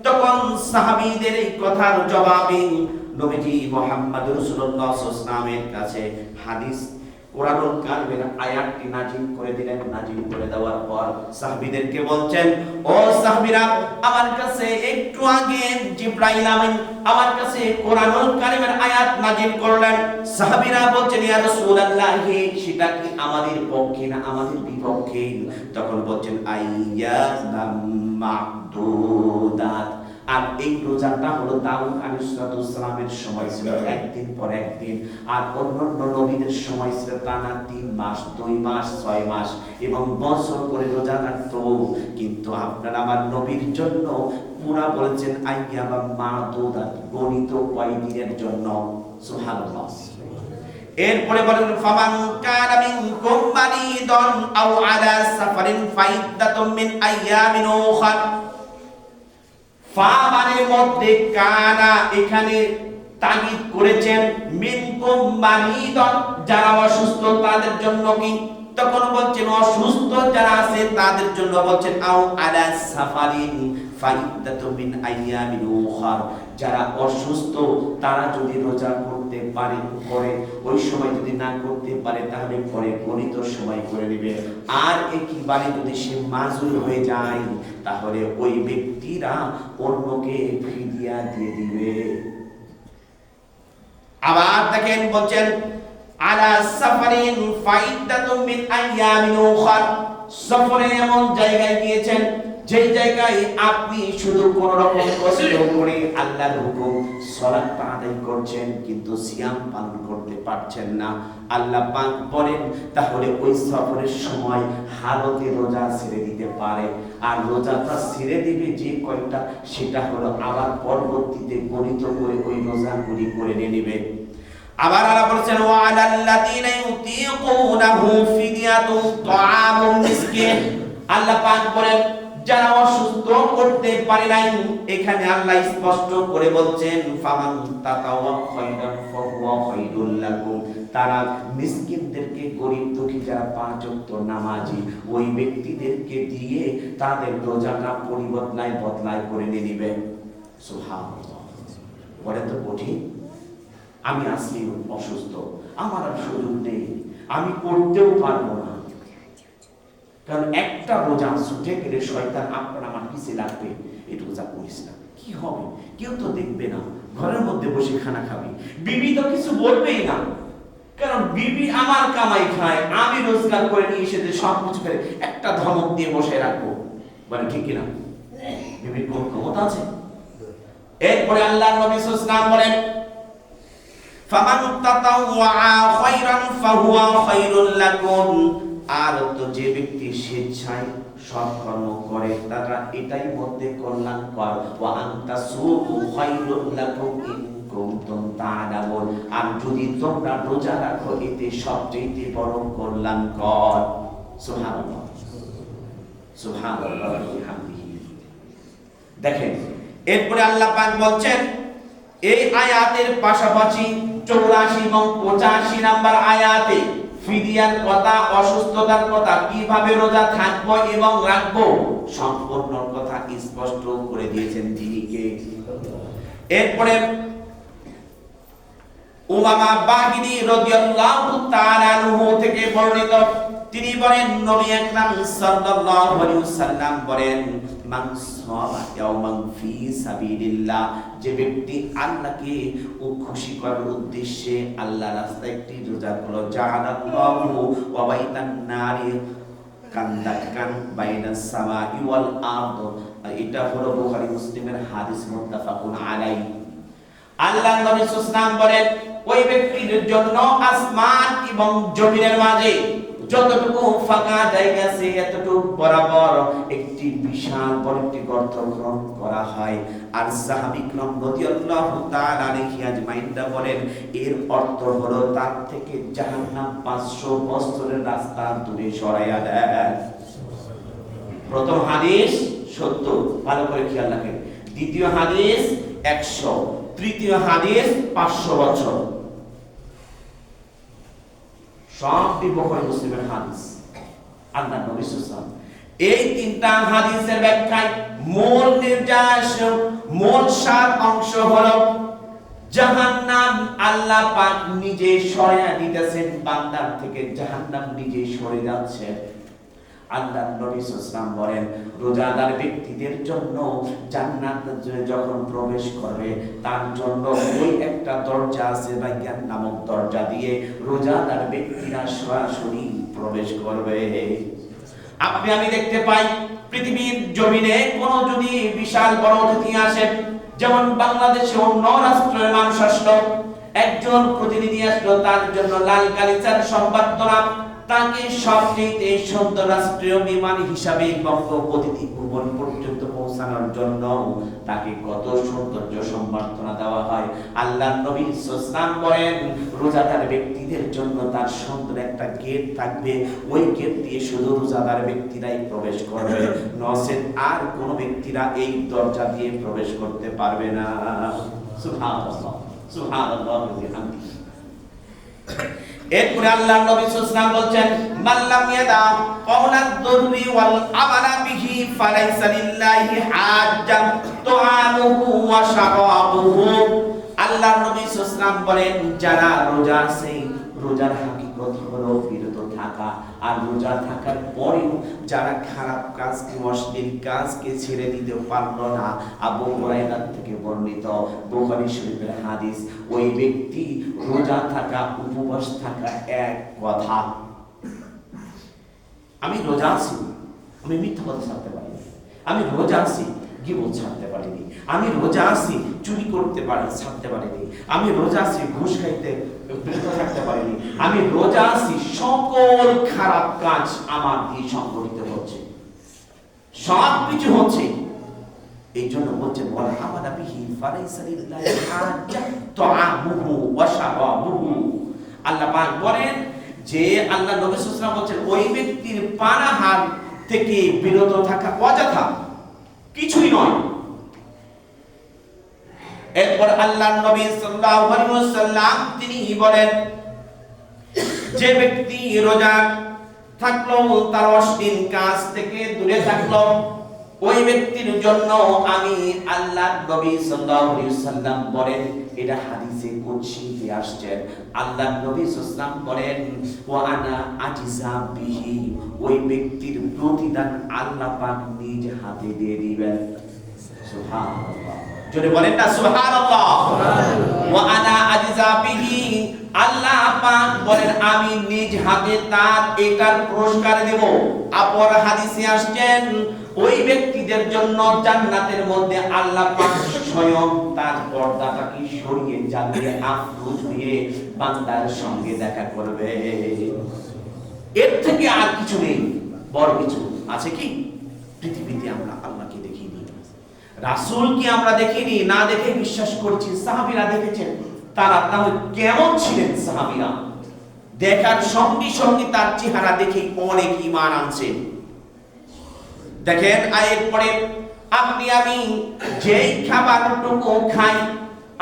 Speaker 1: তখন সাহাবীদের এই কথার জবাবে নবীজি মুহাম্মদ রাসূলুল্লাহ সাল্লাল্লাহু আলাইহি ওয়াসাল্লামের কাছে হাদিস কোরআনুল কারীমের আয়াতটি নাযিল করে দিলেন। নাযিল করে দেওয়ার পর সাহাবীদেরকে বলছেন, ও সাহাবীরা, আমার কাছে একটু আগে জিবরাইল আমিন আমার কাছে কোরআনুল কারীমের আয়াত নাযিল করলেন। সাহাবীরা বলছেন, ইয়া রাসূলুল্লাহ, সেটা কি আমাদের পক্ষে না আমাদের বিপক্ষে? তখন বলছেন, আইয়াম মা'দুদাত, আর এই রোজাটা হলো দাউদ আলাইহিস সালামের সময় ছিল একদিন পর একদিন, আর অন্যান্য নবীদের সময় ছিল টানা ৩ মাস, ২ মাস, ৬ মাস এবং বছর করে রোজা রাখতো। কিন্তু আপনারা আমার নবীর জন্য পুরা বলেছেন আইয়াম মা'দুদাত, গণিত কয়দিনের জন্য। সুবহানাল্লাহ। এরপরে বলেন, ফামান কানা মিনকুম মারিদান আও আলা সাফারিন ফাইদ্দাতুম মিন আইয়ামিন উখরা। ফামানের মধ্যে কানা এখানে তাগিদ করেছেন, মিনকুম মারিদান, যারা অসুস্থ তাদের জন্য কি? তখন বলছেন অসুস্থ যারা আছে তাদের জন্য, বলছেন আও আলা সাফারিন ফাইদ্দাতুম মিন আইয়ামিন উখরা, যারা অসুস্থ তারা যদি রোজা করতে পারে করে, ওই সময় যদি না করতে পারে তাহলে পরে গণিত সময় করে নেবে। আর একইবারে যদি সে মাজুর হয়ে যায় তাহলে ওই ব্যক্তিরা অন্যকে ফিদিয়া দিয়ে দিবে। আবার দেখেন বলছেন আলা সাফারিন ফাইদ্দাতুম মিন আইয়ামিন উখরা, সফরে এমন জায়গায় গিয়েছেন যেই জায়গায় আপনি শুধু কোন রকম কষ্ট করে আল্লাহর হুকুম সালাত আদায় করছেন কিন্তু সিয়াম পালন করতে পারছেন না, আল্লাহ পাক বলেন তাহলে ওই সফরের সময় হালতে রোজা ছেড়ে দিতে পারে। আর রোজাটা ছেড়ে দিবে যে কয়টা, সেটা হলো আবার পরবর্তীতে গণিত করে ওই রোজাগুলি করে নেবে। আবার আল্লাহ বলেছেন, ওয়া আলাল্লাযিনা ইউতিকুনাহু ফিদিয়াতুন তাআমুল মিসকিন, আল্লাহ পাক বলেন যারা অসুস্থ করতে পারে নাই, এখানে আল্লাহ স্পষ্ট করে বলছেন ফামান তাতাওয়া খায়রান ফাহুয়া খায়রুল লাকুম, তারা মিসকিনদেরকে, গরিব দুঃখী যারা পাঁচ ওয়াক্ত নামাজি, ওই ব্যক্তিদেরকে দিয়ে তাদের রোজাটা বদলায় করে নিয়ে নেবে। সুবহানাল্লাহ, বলে তো কঠিন। আমি আসলে অসুস্থ, আমার আর সুযোগ নেই, আমি করতেও পারবো না, কারণ একটা রোজা ছুটে গেলে শয়তান আপনার আমার পিছে লাগবে, এই রোজা করিস না, কি হবে, কেউ তো দেখবে না, ঘরের মধ্যে বসে খানা খাবি, বিবি তো কিছু বলবেই না, কারণ বিবি আমার কামাই খায়, আমি রোজগার করে নিয়ে এসে সব কিছু করে একটা ধমক দিয়ে বসে রাখবো, মানে ঠিক কিনা? বিবির কোন ক্ষমতা আছে? এরপরে আল্লাহর নবী সাল্লাল্লাহু আলাইহি ওয়াসাল্লাম বলেন ফামান তাতাওয়া খায়রান ফাহুয়া খায়রুল লাকুম, আর তো যে ব্যক্তি স্বেচ্ছায় সৎকর্ম করে তারা এটাই মধ্যে কল্যাণকর, ওয়া আনতাসুমু খায়রুল লাকুম ইন কুনতুম তা'লামুন, আর যদি তোমরা রোজা রাখো এতে সবচেয়ে বড় কল্যাণকর। সুবহানাল্লাহ, সুবহানাল্লাহ ওয়া বিহামদিহি। দেখেন এরপরে আল্লাহ পাক বলছেন এই আয়াতের পাশাপাশি 84 এবং 85 নাম্বার আয়াতে ফিদিয়ার কথা, অসুস্থতার কথা, কিভাবে রোজা থাকবো এবং রাখবো সম্পূর্ণ কথা স্পষ্ট করে দিয়েছেন তিনি কে। এরপরে উমামা বাহিনী রাদিয়াল্লাহু তাআলা আনহু থেকে বর্ণিত, তিনি বলেন নবী আকরাম সাল্লাল্লাহু আলাইহি ওয়াসাল্লাম বলেন মান সামা ইয়াওমান ফি সাবিলিল্লাহ, যে ব্যক্তি আল্লাহকে খুশি করার উদ্দেশ্যে আল্লাহর রাস্তায় একটি রোজা করলো, জাআলাল্লাহু ওয়া বাইতান নারি কান্দাকান বাইনাস সামাই ওয়াল আরদ, এটা হলো বুখারী মুসলিমের হাদিস মুত্তাফাকুন আলাইহি। আল্লাহর নবী সাল্লাল্লাহু আলাইহি ওয়াসাল্লাম বলেন ওই ব্যক্তির জন্য আসমান এবং জমিনের মাঝে যতটুকু ফাঁকা জায়গা আছে এতটুকু বরাবর একটি বিশাল বড় একটি গর্ত খনন করা হয়। আর সাহাবী کرام রাদিয়াল্লাহু তাআলা আলাইহি আজমাইনরা বলেন এর অর্থ হলো তার থেকে জাহান্নাম 500 বছরের রাস্তা দূরে সরাইয়া দেয়। প্রথম হাদিস সত্য, ভালো করে খেয়াল রাখেন। দ্বিতীয় হাদিস 100, তৃতীয় হাদিস 500 বছর। সবটি বুখারী মুসলিমের হাদিস। আল্লাহ নবী সাল্লাল্লাহু আলাইহি ওয়াসাল্লাম এই তিনটা হাদিসের ব্যাখ্যায় মূল নির্যাস, মূল সার অংশ হলো জাহান্নাম আল্লাহ পাক নিজে সরিয়ে দিতেছেন, বান্দার থেকে জাহান্নাম নিজে সরে যাচ্ছে। আল্লাহ নবী সাল্লাল্লাহু আলাইহি ওয়াসাল্লাম বলেন রোজাদার ব্যক্তিদের জন্য জান্নাত যখন প্রবেশ করবে তার জন্য ওই একটা দরজা আছে রায়্যান নামক দরজা দিয়ে রোজাদার ব্যক্তিরা সরাসরি প্রবেশ করবে। আপনি আমি দেখতে পাই পৃথিবীর জমিনে কোন যদি বিশাল বড় অতিথি আসে, যেমন বাংলাদেশে অন্য রাষ্ট্রের মানুষ আসলো, একজন প্রতিনিধি আসলো, তার জন্য লাল গালিচার সম্বর্ধনা, তাকে সবচেয়ে সুন্দর রাষ্ট্রীয় বিমান হিসাবে অতিথি ভবন পর্যন্ত পৌঁছানোর জন্য তাকে কত সৌন্দর্য সম্বর্ধনা দেওয়া হয়। আল্লাহর নবী সাল্লাল্লাহু আলাইহি ওয়াসাল্লাম বলেন রোজাদার ব্যক্তিদের জন্য তার সুন্দর একটা গেট থাকবে, ওই গেট দিয়ে শুধু রোজাদার ব্যক্তিরাই প্রবেশ করবে, নচেত আর কোন ব্যক্তিরা এই দরজা দিয়ে প্রবেশ করতে পারবে না। সুবহানাল্লাহ, সুবহানাল্লাহ ওয়া বিহামদিহি। এরপরে আল্লাহর নবী সাল্লাল্লাহু আলাইহি ওয়াসাল্লাম বলেন মাল্লাম ইয়াদা কাওলাদ দুররি ওয়াল আমালা বিহি ফালাইসা লিল্লাহি হাজ্জান তুআমুহু ওয়া শারাবুহু। আল্লাহর নবী সাল্লাল্লাহু আলাইহি ওয়াসাল্লাম বলেন যারা রোজা আছে, রোজার হাকিকত হলো বিরত থাকা, আর রোজা থাকার পরেও যারা খারাপ কাজকে, অশ্লীল কাজকে ছেড়ে দিতে পারলো না, আবু হুরায়রা থেকে বর্ণিত বুখারী শরীফের হাদিস, ওই ব্যক্তি রোজা থাকা, উপবাস থাকা এক কথা। আমি রোজা আছি, আমি মিথ্যা কথা ছাড়তে পারিনি, আমি রোজা আছি গীবত ছাড়তে পারিনি, আমি রোজা আছি চুরি করতে ছাড়তে পারিনি, আমি রোজা আছি ঘুষ খাইতে বিরত থাকতে পারিনি, আমি রোজা আছি সকল খারাপ কাজ আমার দিয়ে সংগঠিত হচ্ছে, সব কিছু হচ্ছে। এই জন্য বলছে বল আমানা বিহি ফালাইসা লিল্লাহি হাজ্জা তুআমুহু ওয়া শারাবুহু। আল্লাহ পাক বলেন যে আল্লাহ নবী সাল্লাল্লাহু আলাইহি ওয়াসাল্লাম বলেন ওই ব্যক্তির পানাহার থেকে বিরত থাকা অযথা, কিছুই নয়। এরপর আল্লাহর নবী সাল্লাল্লাহু আলাইহি ওয়াসাল্লাম তিনি বলেন, যে ব্যক্তি রোজা থাকলো, তার অশ্লীল কাজ থেকে দূরে থাকলো, ওই ব্যক্তির জন্য আমি আল্লাহর নবী সাল্লাল্লাহু আলাইহি ওয়াসাল্লাম বলেন, এটা হাদিসে কুদসিতে আসছে, আল্লাহর নবী সাল্লাল্লাহু আলাইহি ওয়াসাল্লাম বলেন, ওয়া আনা আজিজা বিহি, ওই ব্যক্তির প্রতিদান আল্লাহ পাক নিজ হাতে দিয়ে দিবেন। সুবহানাল্লাহ, জোরে বলেন না সুবহানাল্লাহ। ওয়া আনা আজিজা বিহি, আল্লাহ পাক বলেন আমি নিজ হাতে তার এটার পুরস্কার দেব। অপর হাদিসে আসছেন, ওই ব্যক্তিদের জন্য জান্নাতের মধ্যে আল্লাহ পাক স্বয়ং তার পর্দাটাকে সরিয়ে জ্বালিয়ে আফরোজ হয়ে বান্দার সঙ্গে দেখা করবে। এর থেকে আর কিছু নেই, বড় কিছু আছে কি? পৃথিবীতে আমরা আল্লাহকে দেখিনি, রাসূলকে আমরা দেখিনি, না দেখে বিশ্বাস করছি। সাহাবীরা দেখেছেন, তারা তাহলে কেমন ছিলেন? সাহাবীরা দেখার সঙ্গে সঙ্গে তার চেহারা দেখে অনেক ঈমান আনছে। দেখেন আয়ের পরে, আপনি আমি যেই খাবারটুকু খাই,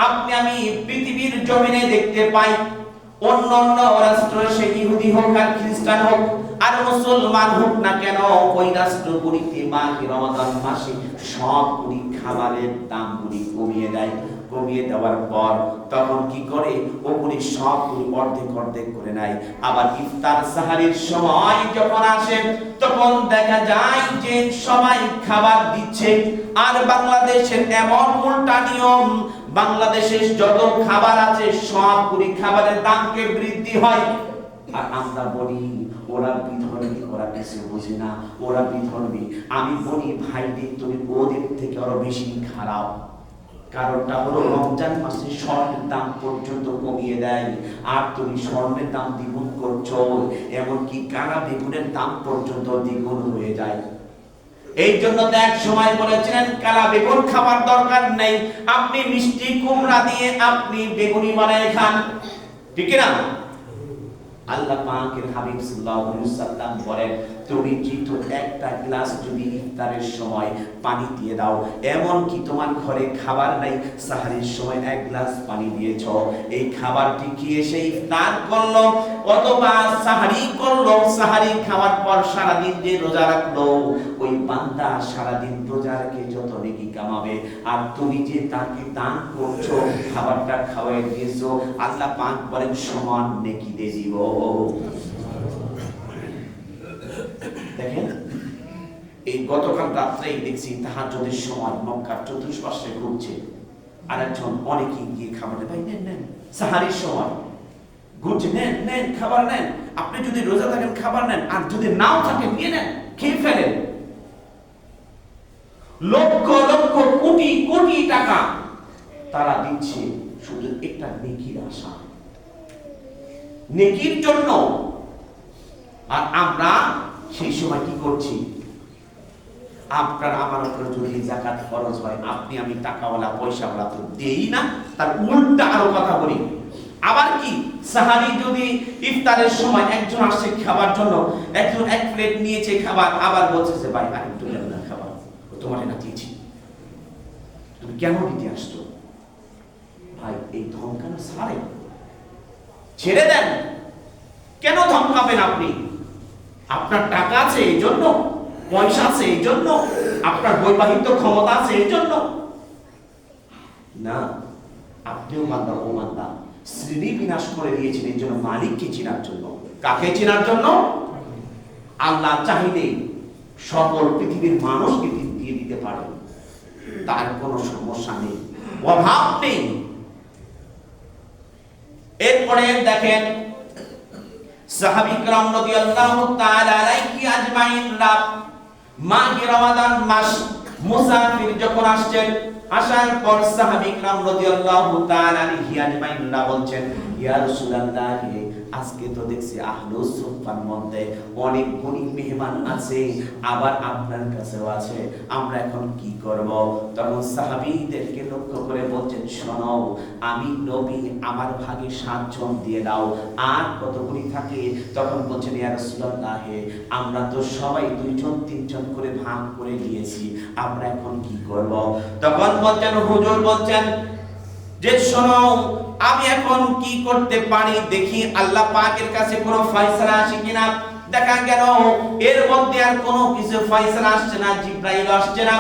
Speaker 1: আপনি আমি পৃথিবীর জমিনে দেখতে পাই, অন্য অন্য রাষ্ট্র, সে ইহুদি হোক আর খ্রিস্টান হোক আর মুসলমান হোক না কেন, ওই রাষ্ট্রগুলিতে মাহে রমাদান মাসে সবগুলি খাবারের দামগুলি কমিয়ে দেয়। কমিয়ে দেওয়ার পর তখন কি করে? ওগুলি সবগুলি অর্ধেক অর্ধেক করে নেয়। আবার ইফতার সাহারির সময় যখন আসে, তখন দেখা যায় যে সবাই খাবার দিচ্ছে। আর বাংলাদেশের এমন উল্টা নিয়ম, বাংলাদেশের যত খাবার আছে সবগুলি খাবারের দামকে বৃদ্ধি হয়। আর আমরা বলি ওরা বিধর্মী, ওরা কিছু বোঝে না, ওরা বিধর্মী। আমি বলি ভাই, তুমি ওদের থেকে আরো বেশি খারাপ। কারণটা হলো রমজান মাসে স্বর্ণের দাম পর্যন্ত কমিয়ে দেয়, আর তুমি স্বর্ণের দাম দ্বিগুণ করছো, এমনকি কারা বেগুনের দাম পর্যন্ত দ্বিগুণ হয়ে যায়। এই জন্য তো এক সময় বলেছিলেন কালা বেগুন খাবার দরকার নেই, আপনি মিষ্টি কুমড়া দিয়ে আপনি বেগুনি বানায় খান, ঠিক না? আল্লাহ পাকের হাবিব সাল্লাল্লাহু আলাইহি ওয়াসাল্লাম বলেন, তুমি যেহেতু একটা গ্লাস যদি ইফতারের সময় পানি দিয়ে দাও, এমন কি তোমার ঘরে খাবার নাই, সাহারির সময় এক গ্লাস পানি দিয়েছ, এই খাবারটি কি এসে ইফতার করলো অথবা সাহারি করলো, সাহারি খাওয়ার পর সারা দিন যে রোজা রাখলো, ওই বান্দা সারা দিন রোজা রেখে যত নেকি কামাবে, আর তুমি যে তাকে দান করছো, খাবারটা খাওয়াই দিয়েছো, আল্লাহ পাক বলেন সমান নেকি দিয়ে দিব। দেখেন, এই গতকাল রাত্রেই দেখছি তাহাজ্জুদের সময় মক্কার চতুষ্পার্শ্বে ঘুরছে আরেকজন, অনেকেই গিয়ে খাবার দেয়, ভাই নেন নেন, সাহারির সময় ঘুরছে, নেন নেন খাবার নেন, আপনি যদি রোজা থাকেন খাবার নেন, আর যদি নাও থাকেন নিয়ে নেন, খেয়ে ফেলেন। লক্ষ লক্ষ কোটি কোটি টাকা তারা দিচ্ছে শুধু একটা নেকির আশা, নেকির জন্য। আর আমরা সেই সময় কি করছি? আপনার আমার উপরে যদি যাকাত ফরজ হয়, আপনি আমি টাকাওয়ালা পয়সাওয়ালা তো দেই না, তার উল্টা আরো কথা বলি। আবার কি, সাহারি যদি ইফতারের সময় একজন আসছে খাবার জন্য, একজন এক প্লেট নিয়েছে খাবার, আবার বলছে যে ভাই আর একটু দেন না খাবার, তোমার না দিয়েছি, তুমি কেন দিতে আসছো? ভাই এই ধমকানো ছাড়ে, ছেড়ে দেন। কেন ধমকাবেন আপনি? আপনার টাকা আছে এই জন্য, পয়সা আছে এই জন্য, আপনার বৈবাহিক ক্ষমতা আছে এই জন্য না। আপনিও বান্দা, ও বান্দা, শ্রেণী বিনাশ করে দিয়েছেন এই জন্য, মালিককে চেনার জন্য। কাকে চেনার জন্য? আল্লাহ চাইলে সকল পৃথিবীর মানুষকে দিয়ে দিতে পারে, তার কোনো সমস্যা নেই, অভাব নেই। এরপরে দেখেন সাহাবী کرام রাদিয়াল্লাহু তাআলা আলাইহি আজমাইন মাহে রমাদান মাস মুসাফির যখন আসছেন, আসার পর সাহাবী کرام রাদিয়াল্লাহু তাআলা আলাইহি আজমাইন বলছেন, ইয়া রাসূলুল্লাহ আজকে তো দেখছি আহলুস সুফার মধ্যে অনেক গরিব মেহমান আছে, আবার আপনার কাছেও আছে, আমরা এখন কি করব? তখন সাহাবীদেরকে লক্ষ্য করে বলছেন, শোনো, আমি নবী, আমার ভাগে 7 জন দিয়ে দাও, আর কতগুলি থাকে? তখন বলছেন, ইয়া রাসূলুল্লাহ, আমরা তো সবাই 2 জন 3 জন করে ভাগ করে নিয়েছি, আমরা এখন কি করব? তখন বলছেন, হুজুর বলছেন যে শোনো, আমি এখন কি করতে পারি দেখি, আল্লাহ পাকের কাছে কোনো ফয়সালা আসে কিনা। দেখা গেল এর মধ্যে আর কোনো কিছু ফয়সালা আসছে না, জিবরাইল আসছে না।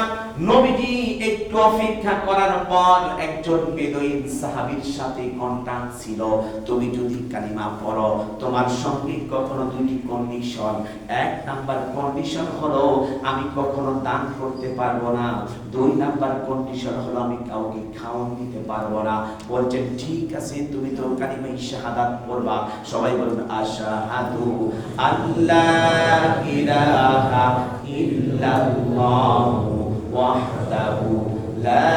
Speaker 1: নবীজি একটু অপেক্ষা করার পর একজন বেদুইন সাহাবীর সাথে কন্টাক্ট ছিল, তুমি যদি কালিমা পড়ো তোমার সঙ্গে কখনো 2টি কন্ডিশন। 1 নাম্বার কন্ডিশন হলো আমি কখনো দান করতে পারবো না, 2 নাম্বার কন্ডিশন হলো আমি কাউকে খাওয়ান দিতে পারবো না। বলছেন ঠিক আছে, তুমি তো কালিমা শাহাদাত পড়বা। সবাই বলুন, আশহাদু আল্লা ইলাহা ইল্লাল্লাহ ওয়াহদাহু লা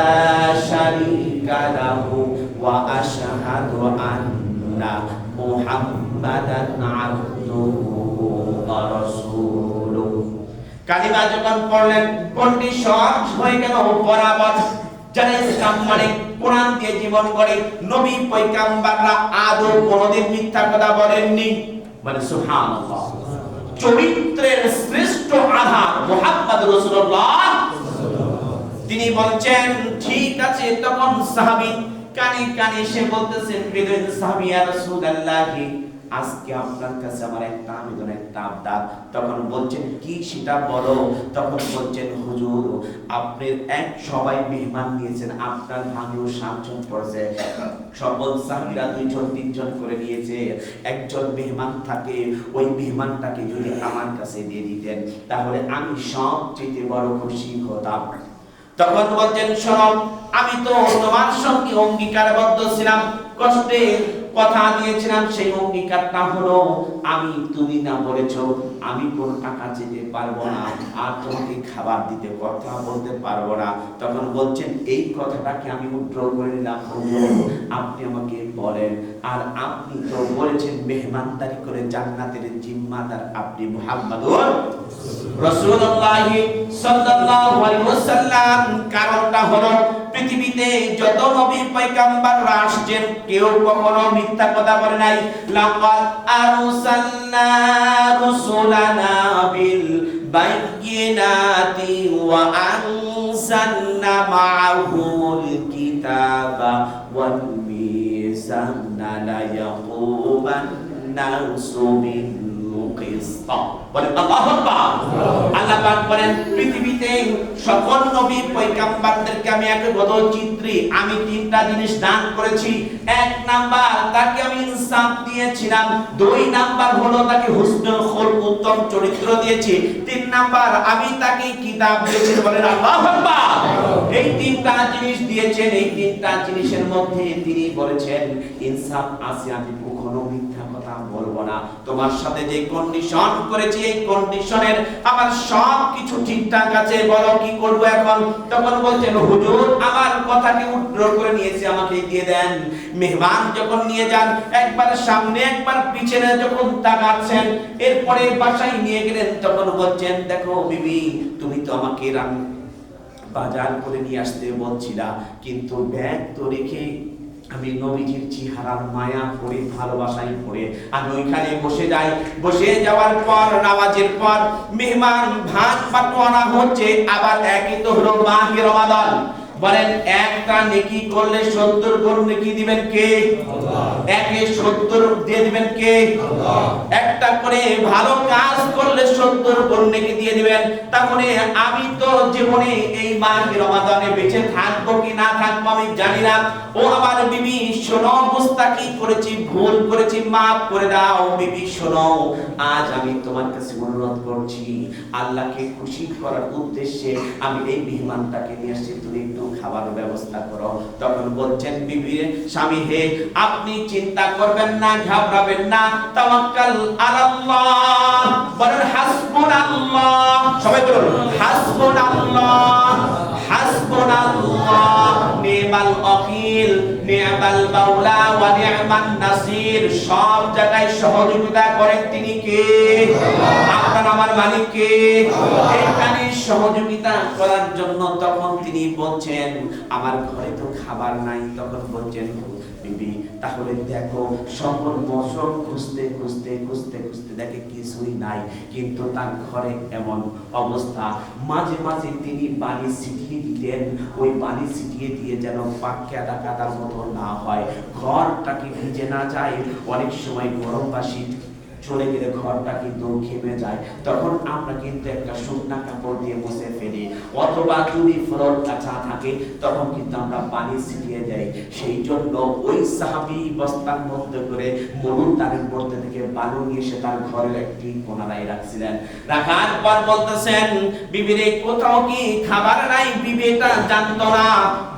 Speaker 1: শারীকা লাহু ওয়া আশহাদু আন্না মুহাম্মাদান আবদুহু ওয়া রাসূলুহু। কালিমা যখন পড়লেন, কন্ডিশন হয়ে গেল বরাবর। যারা ইসলাম মানে কোরআন দিয়ে জীবন গড়ে, নবী পয়গম্বররা আদৌ কোনোদিন মিথ্যা কথা বলেননি। মানে সুবহানাল্লাহ। চরিত্রের শ্রেষ্ঠ আধার মুহাম্মদ রাসূলুল্লাহ, তিনি বলছেন ঠিক আছে। তখন সাহাবী কানে কানে এসে বলতেছেন, বেদুইন সাহাবী, ইয়া রাসূলুল্লাহ, আজকে আপনার কাছে আমার একটা আবেদন, একটা আবদার। তখন বলছেন কি সেটা বলো। তখন বলছেন, হুজুর, আপনি সবাই মেহমান নিয়েছেন, আপনার ভাগেও 7 জন পড়ছে, সকল সাহাবীরা 2 জন 3 জন করে নিয়েছে, একজন মেহমান থাকে, ওই মেহমানটাকে যদি আমার কাছে দিয়ে দিতেন তাহলে আমি সবচেয়ে বড় খুশি হতাম। তখন বলছেন, শোনো, আমি তো তোমার সঙ্গে অঙ্গীকারবদ্ধ ছিলাম, কষ্টের কথা দিয়েছিলাম, সেই অঙ্গীকারটা হলো তুমি না বলেছো আমি কোন টাকা দিতে পারবো না, আর তোমাকে খাবার দিতে কথা বলতে পারবো না। তখন বলছেন, এই কথাটাকে আমি উদ্র করে নিলাম, আপনি আমাকে বলেন, আর আপনি তো বলেছেন মেহমানদারি করে জান্নাতের জিম্মাদার আপনি মুহাম্মদুর রাসূলুল্লাহ সাল্লাল্লাহু আলাইহি ওয়াসাল্লাম। কারণটা হলো পৃথিবীতে যত নবী পয়গম্বররা আসছেন কেউ কখনো মিথ্যা কথা বলে নাই। লাকাদ আরসালনা রুসুলানা বিল বায়িনাতি ওয়া আনজালনা মাআহুমুল কিতাবা ওয়াল মিজানা লা ইয়াকুমান নাসু বিল কিসত। বলেন আল্লাহু আকবার। আল্লাহ পাক বলেন, পৃথিবীতে সকল নবী পয়গম্বরদেরকে আমি একগত চিত্রে আমি 3টা জিনিস দান করেছি। 1 নাম্বার, তাকে আমি ইনসাফ দিয়েছিলাম। 2 নাম্বার হলো তাকে হুসনুল খুলক, উত্তম চরিত্র দিয়েছি। 3 নাম্বার, আমি তাকে কিতাব দিয়েছি। বলেন আল্লাহু আকবার। এই 3টা জিনিস দিয়েছেন। এই 3টা জিনিসের মধ্যে তিনি বলেছেন ইনসাফ আছে, আমি কখনো মিথ্যা কথা বলবো না। তোমার সাথে যে কন্ডিশন করেছি এই কন্ডিশনের আমার সবকিছু ঠিকঠাক আছে, বলো কি করব এখন। তখন বলছেন, হুজুর, আমার কথাকে উদ্র করে নিয়েছে, আমাকে দিয়ে দেন। মেহমান যখন নিয়ে যান, একবার সামনে একবার পিছনে যখন তাকাচ্ছেন, এরপরে বাসায় নিয়ে গেলেন, তখন বলছেন, দেখো বিবি, তুমি তো আমাকে বাজার করে নিয়ে আসতে বলছিলা, কিন্তু ব্যাগ তো রেখে আমি নবীজির চেহারার মায়া পড়ে ভালোবাসাই পড়ে আমি ওইখানে বসে যাই। বসে যাওয়ার পর নামাজের পর মেহমান ভাত বাটোয়ারা হচ্ছে, আবার একই তো হলো মাহে রমাদান। বলেন, একটা নেকি করলে 70 গুণ নেকি দিবেন কে? আল্লাহ। একে 70 দিয়ে দিবেন কে? আল্লাহ। একটা করে ভালো কাজ করলে 70 গুণ নেকি দিয়ে দিবেন। তাহলে আমি তো জীবনে এই মাহে রমাদানে বেঁচে থাকবো কি না থাকবো আমি জানি না। ও আমার বিবি, শোনো, মুস্তাকি করেছি, ভুল করেছি, মাফ করে দাও। বিবি শোনো, আজ আমি তোমার কাছে অনুরোধ করছি, আল্লাহকে খুশি করার উদ্দেশ্যে আমি এই মেহমানটাকে নিয়ে এসেছি, তুমি একটু খাবার ব্যবস্থা করো। তখন বলছেন, বিবি, স্বামী হে, আপনি চিন্তা করবেন না, ঘাবড়াবেন না, তাওয়াক্কাল আলাল্লাহ। বলেন হাসবুনাল্লাহ। সবাই বলুন হাসবুনাল্লাহ, হাসবুনাল্লাহ, নি'মাল ওয়াকিল, নি'মাল নি'মাল মাওলা ওয়া নি'মান নাসির, সব জায়গায় সহযোগিতা করেন তিনি কে? আপনার আমার মালিক কে? এইখানে সহযোগিতা করার জন্য তখন তিনি বলছেন আমার ঘরে তো খাবার নাই। তখন বলছেন বিবি তাহলে দেখো, সকল মৌসুম খুঁজতে খুঁজতে খুঁজতে খুঁজতে দেখে কিছুই নাই, কিন্তু তার ঘরে এমন অবস্থা মাঝে মাঝে তিনি বালি ছিটিয়ে দিতেন। ওই বালি ছিটিয়ে দিয়ে যেন পাক্কা কাদার মতো না হয়, ঘরটাকে ভিজে না যায়। অনেক সময় গরম বা শীত চলে গেলে ঘরটা কিন্তু ঘেমে যায়, তখন আমরা কিন্তু একটা শুকনা কাপড় দিয়ে মুছে ফেলি, অথবা যদি ফ্লোর কাঁচা থাকে তখন কিন্তু আমরা পানি ছিটিয়ে দেই। সেই জন্য ওই সাহাবী বস্তার মধ্যে করে মরুন তারের মধ্যে থেকে বালু নিয়ে এসে তার ঘরের একটি কোনায় রাখছিলেন। রাখার পর বলতেছেন বিবিরে কোথাও কি খাবার নাই? বিবি এটা জানতো না।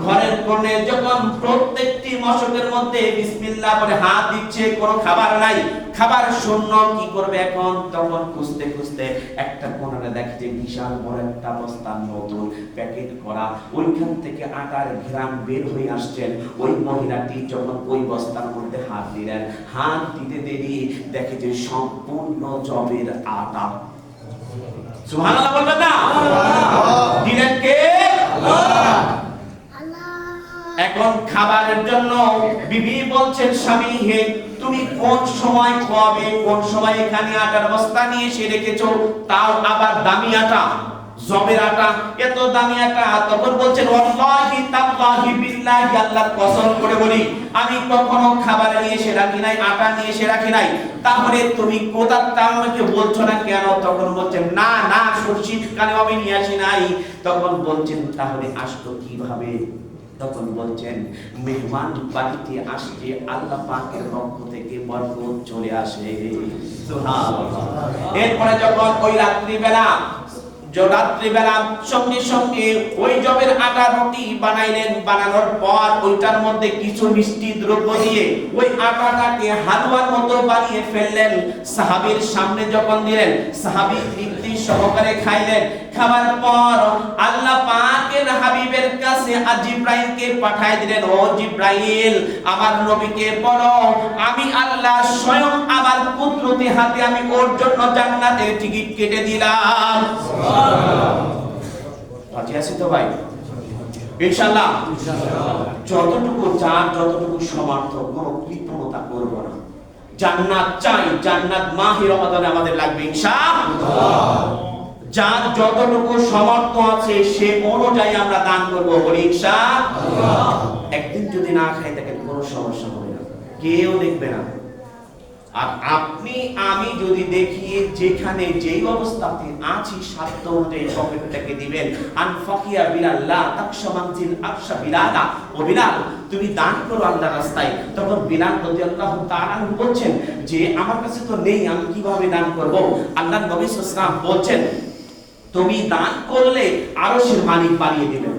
Speaker 1: ঘরের কোণে যখন প্রত্যেকটি মশকের মধ্যে বিসমিল্লাহ বলে হাত দিচ্ছে, কোনো খাবার নাই, খাবার শূন্য, কি করবে এখন? তখন খুঁজতে খুঁজতে একটা কোণারে দেখে যে বিশাল বড় একটা বস্তা নতুন প্যাকেট করা, ওইখান থেকে আটার ঘ্রাণ বের হয়ে আসছেন। ওই মহিলাটি যখন ওই বস্তার মধ্যে হাত দিলেন, হাত দিতে দেরি দেখে যে সম্পূর্ণ জবের আটা। সুবহানাল্লাহ বলবেন না? দিলেন কে? আল্লাহ। এখন খাবারের জন্য বিবি বলছেন স্বামী হে, তুমি কোন সময় খাবে, কোন সময় এখানে আটার বস্তা নিয়ে এসে রেখেছো, তাও আবার দামি আটা, জবের আটা, এত দামি আটা। তখন বলছেন ওয়াল্লাহি তাল্লাহি বিল্লাহি, আল্লাহর কসম করে বলি আমি কখনো খাবার নিয়ে এসে রাখি নাই, আটা নিয়ে এসে রাখি নাই। তাহলে তুমি কোথাটা আমাকে বলছো না কেন? তখন বলছেন না না, শীতকালে আমি নিয়ে আসি নাই। তখন বলছেন তাহলে আসতো কিভাবে? তখন বলছেন মেহমান বাড়িতে আসলে আল্লাহ পাকের পক্ষ থেকে বরকত চলে আসে। সুবহানাল্লাহ। এরপরে যখন ওই রাত্রিবেলা সঙ্গে সঙ্গে ওই জবের আটা রুটি বানাইলেন, বানানোর পর ওইটার মধ্যে কিছু মিষ্টি দ্রব্য দিয়ে ওই আটাটাকে হালুয়ার মতো বানিয়ে ফেললেন। সাহাবীর সামনে যখন দিলেন, সাহাবী তৃপ্তি সহকারে খাইলেন। খাবার পর আল্লাহ পাকের হাবিবের কাছে জিবরাইলকে পাঠিয়ে দিলেন, ও জিবরাইল আমার নবীকে বলো আমি আল্লাহ স্বয়ং আমার কুদরতি হাতে আমি ওর জন্য জান্নাতের টিকিট কেটে দিলাম। রাজি আছি তো ভাই? ইনশাআল্লাহ। যতটুকু চান, যতটুকু সমর্থ, কোনো কৃপণতা করব না। জান্নাত চাই, জান্নাত মাহে রমাদানে আমাদের লাগবে ইনশাআল্লাহ। যার যতটুকু সমর্থ আছে সে অনুযায়ী আমরা দান করব, বলি ইনশাআল্লাহ। একদিন যদি না খাই দেখেন কোনো সমস্যা হবে না, কেউ দেখবে না। আর আপনি আমি যদি দেখি যেখানে যেই অবস্থাতে আছি সাধ্য অনুযায়ী পকেটটাকে দিবেন। আনফাকিয়া বিলাল্লাহ তাকশামানজিল আকশা বিলালা, ও বিলাল তুমি দান করো আল্লাহর রাস্তায়। তখন বিলাল রাদিয়াল্লাহু তাআলা বলছেন যে আমার কাছে তো নেই, আমি কিভাবে দান করব? আল্লাহর নবী সাল্লাল্লাহু আলাইহি ওয়াসাল্লাম বলছেন তুমি দান করলে আরশের মালিক বানিয়ে দিবেন।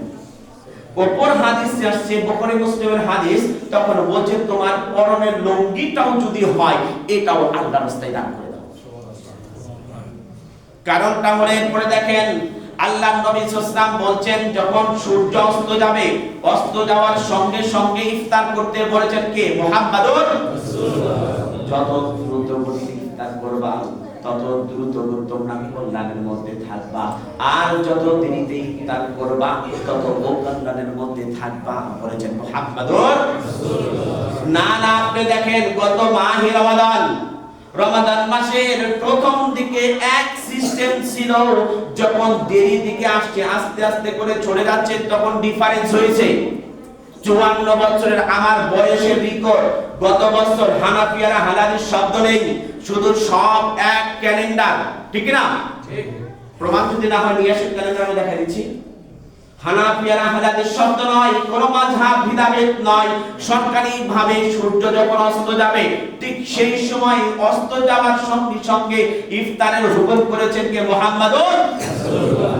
Speaker 1: অপর হাদিসে আসছে, বুখারী মুসলিমের হাদিস, তখন বলছে তোমার পরনের লুঙ্গিটাও যদি হয় এটাও আল্লাহর রাস্তায় দান করে দাও। কারণটা হলো এরপরে দেখেন আল্লাহর নবী সাল্লাল্লাহু আলাইহি ওয়াসাল্লাম বলছেন যখন সূর্য অস্ত যাবে, অস্ত যাওয়ার সঙ্গে সঙ্গে ইফতার করতে বলেছেন কে? মুহাম্মাদুর রাসূলুল্লাহ। যত দ্রুত গতিতে ইফতার করবা তত দ্রুত তোমরা কল্যাণের মধ্যে থাকবা, আর যত দেরিতে ইফতার করবা তত অকল্যাণের মধ্যে থাকবা, বলেছেন মুহাম্মাদুর রাসূলুল্লাহ। না না, আপনি দেখেন গত মাহে রমাদান মাসের প্রথম দিকে এক সিস্টেম ছিল, যখন দেরি দিকে আসছে আস্তে আস্তে করে চলে যাচ্ছে তখন ডিফারেন্স হয়েছে। 54 বছরের আমার বয়সের রেকর্ড, গত বছর হানাফিয়ারা হালালির শব্দ নেই, শুধু সব এক ক্যালেন্ডার, ঠিক না? ঠিক। প্রমাণ যদি না হয় নিয়ে আসেন, ক্যালেন্ডার আমি দেখাই দিচ্ছি। হানাফিয়ারা হালালির শব্দ নয়, কোন মাযহাব ভেদাভেদ নয়, সরকারি ভাবে সূর্য যখন অস্ত যাবে ঠিক সেই সময় অস্ত যাওয়ার সঙ্গে সঙ্গে ইফতারের হুকুম করেছেন কে? মুহাম্মাদুর রাসূলুল্লাহ।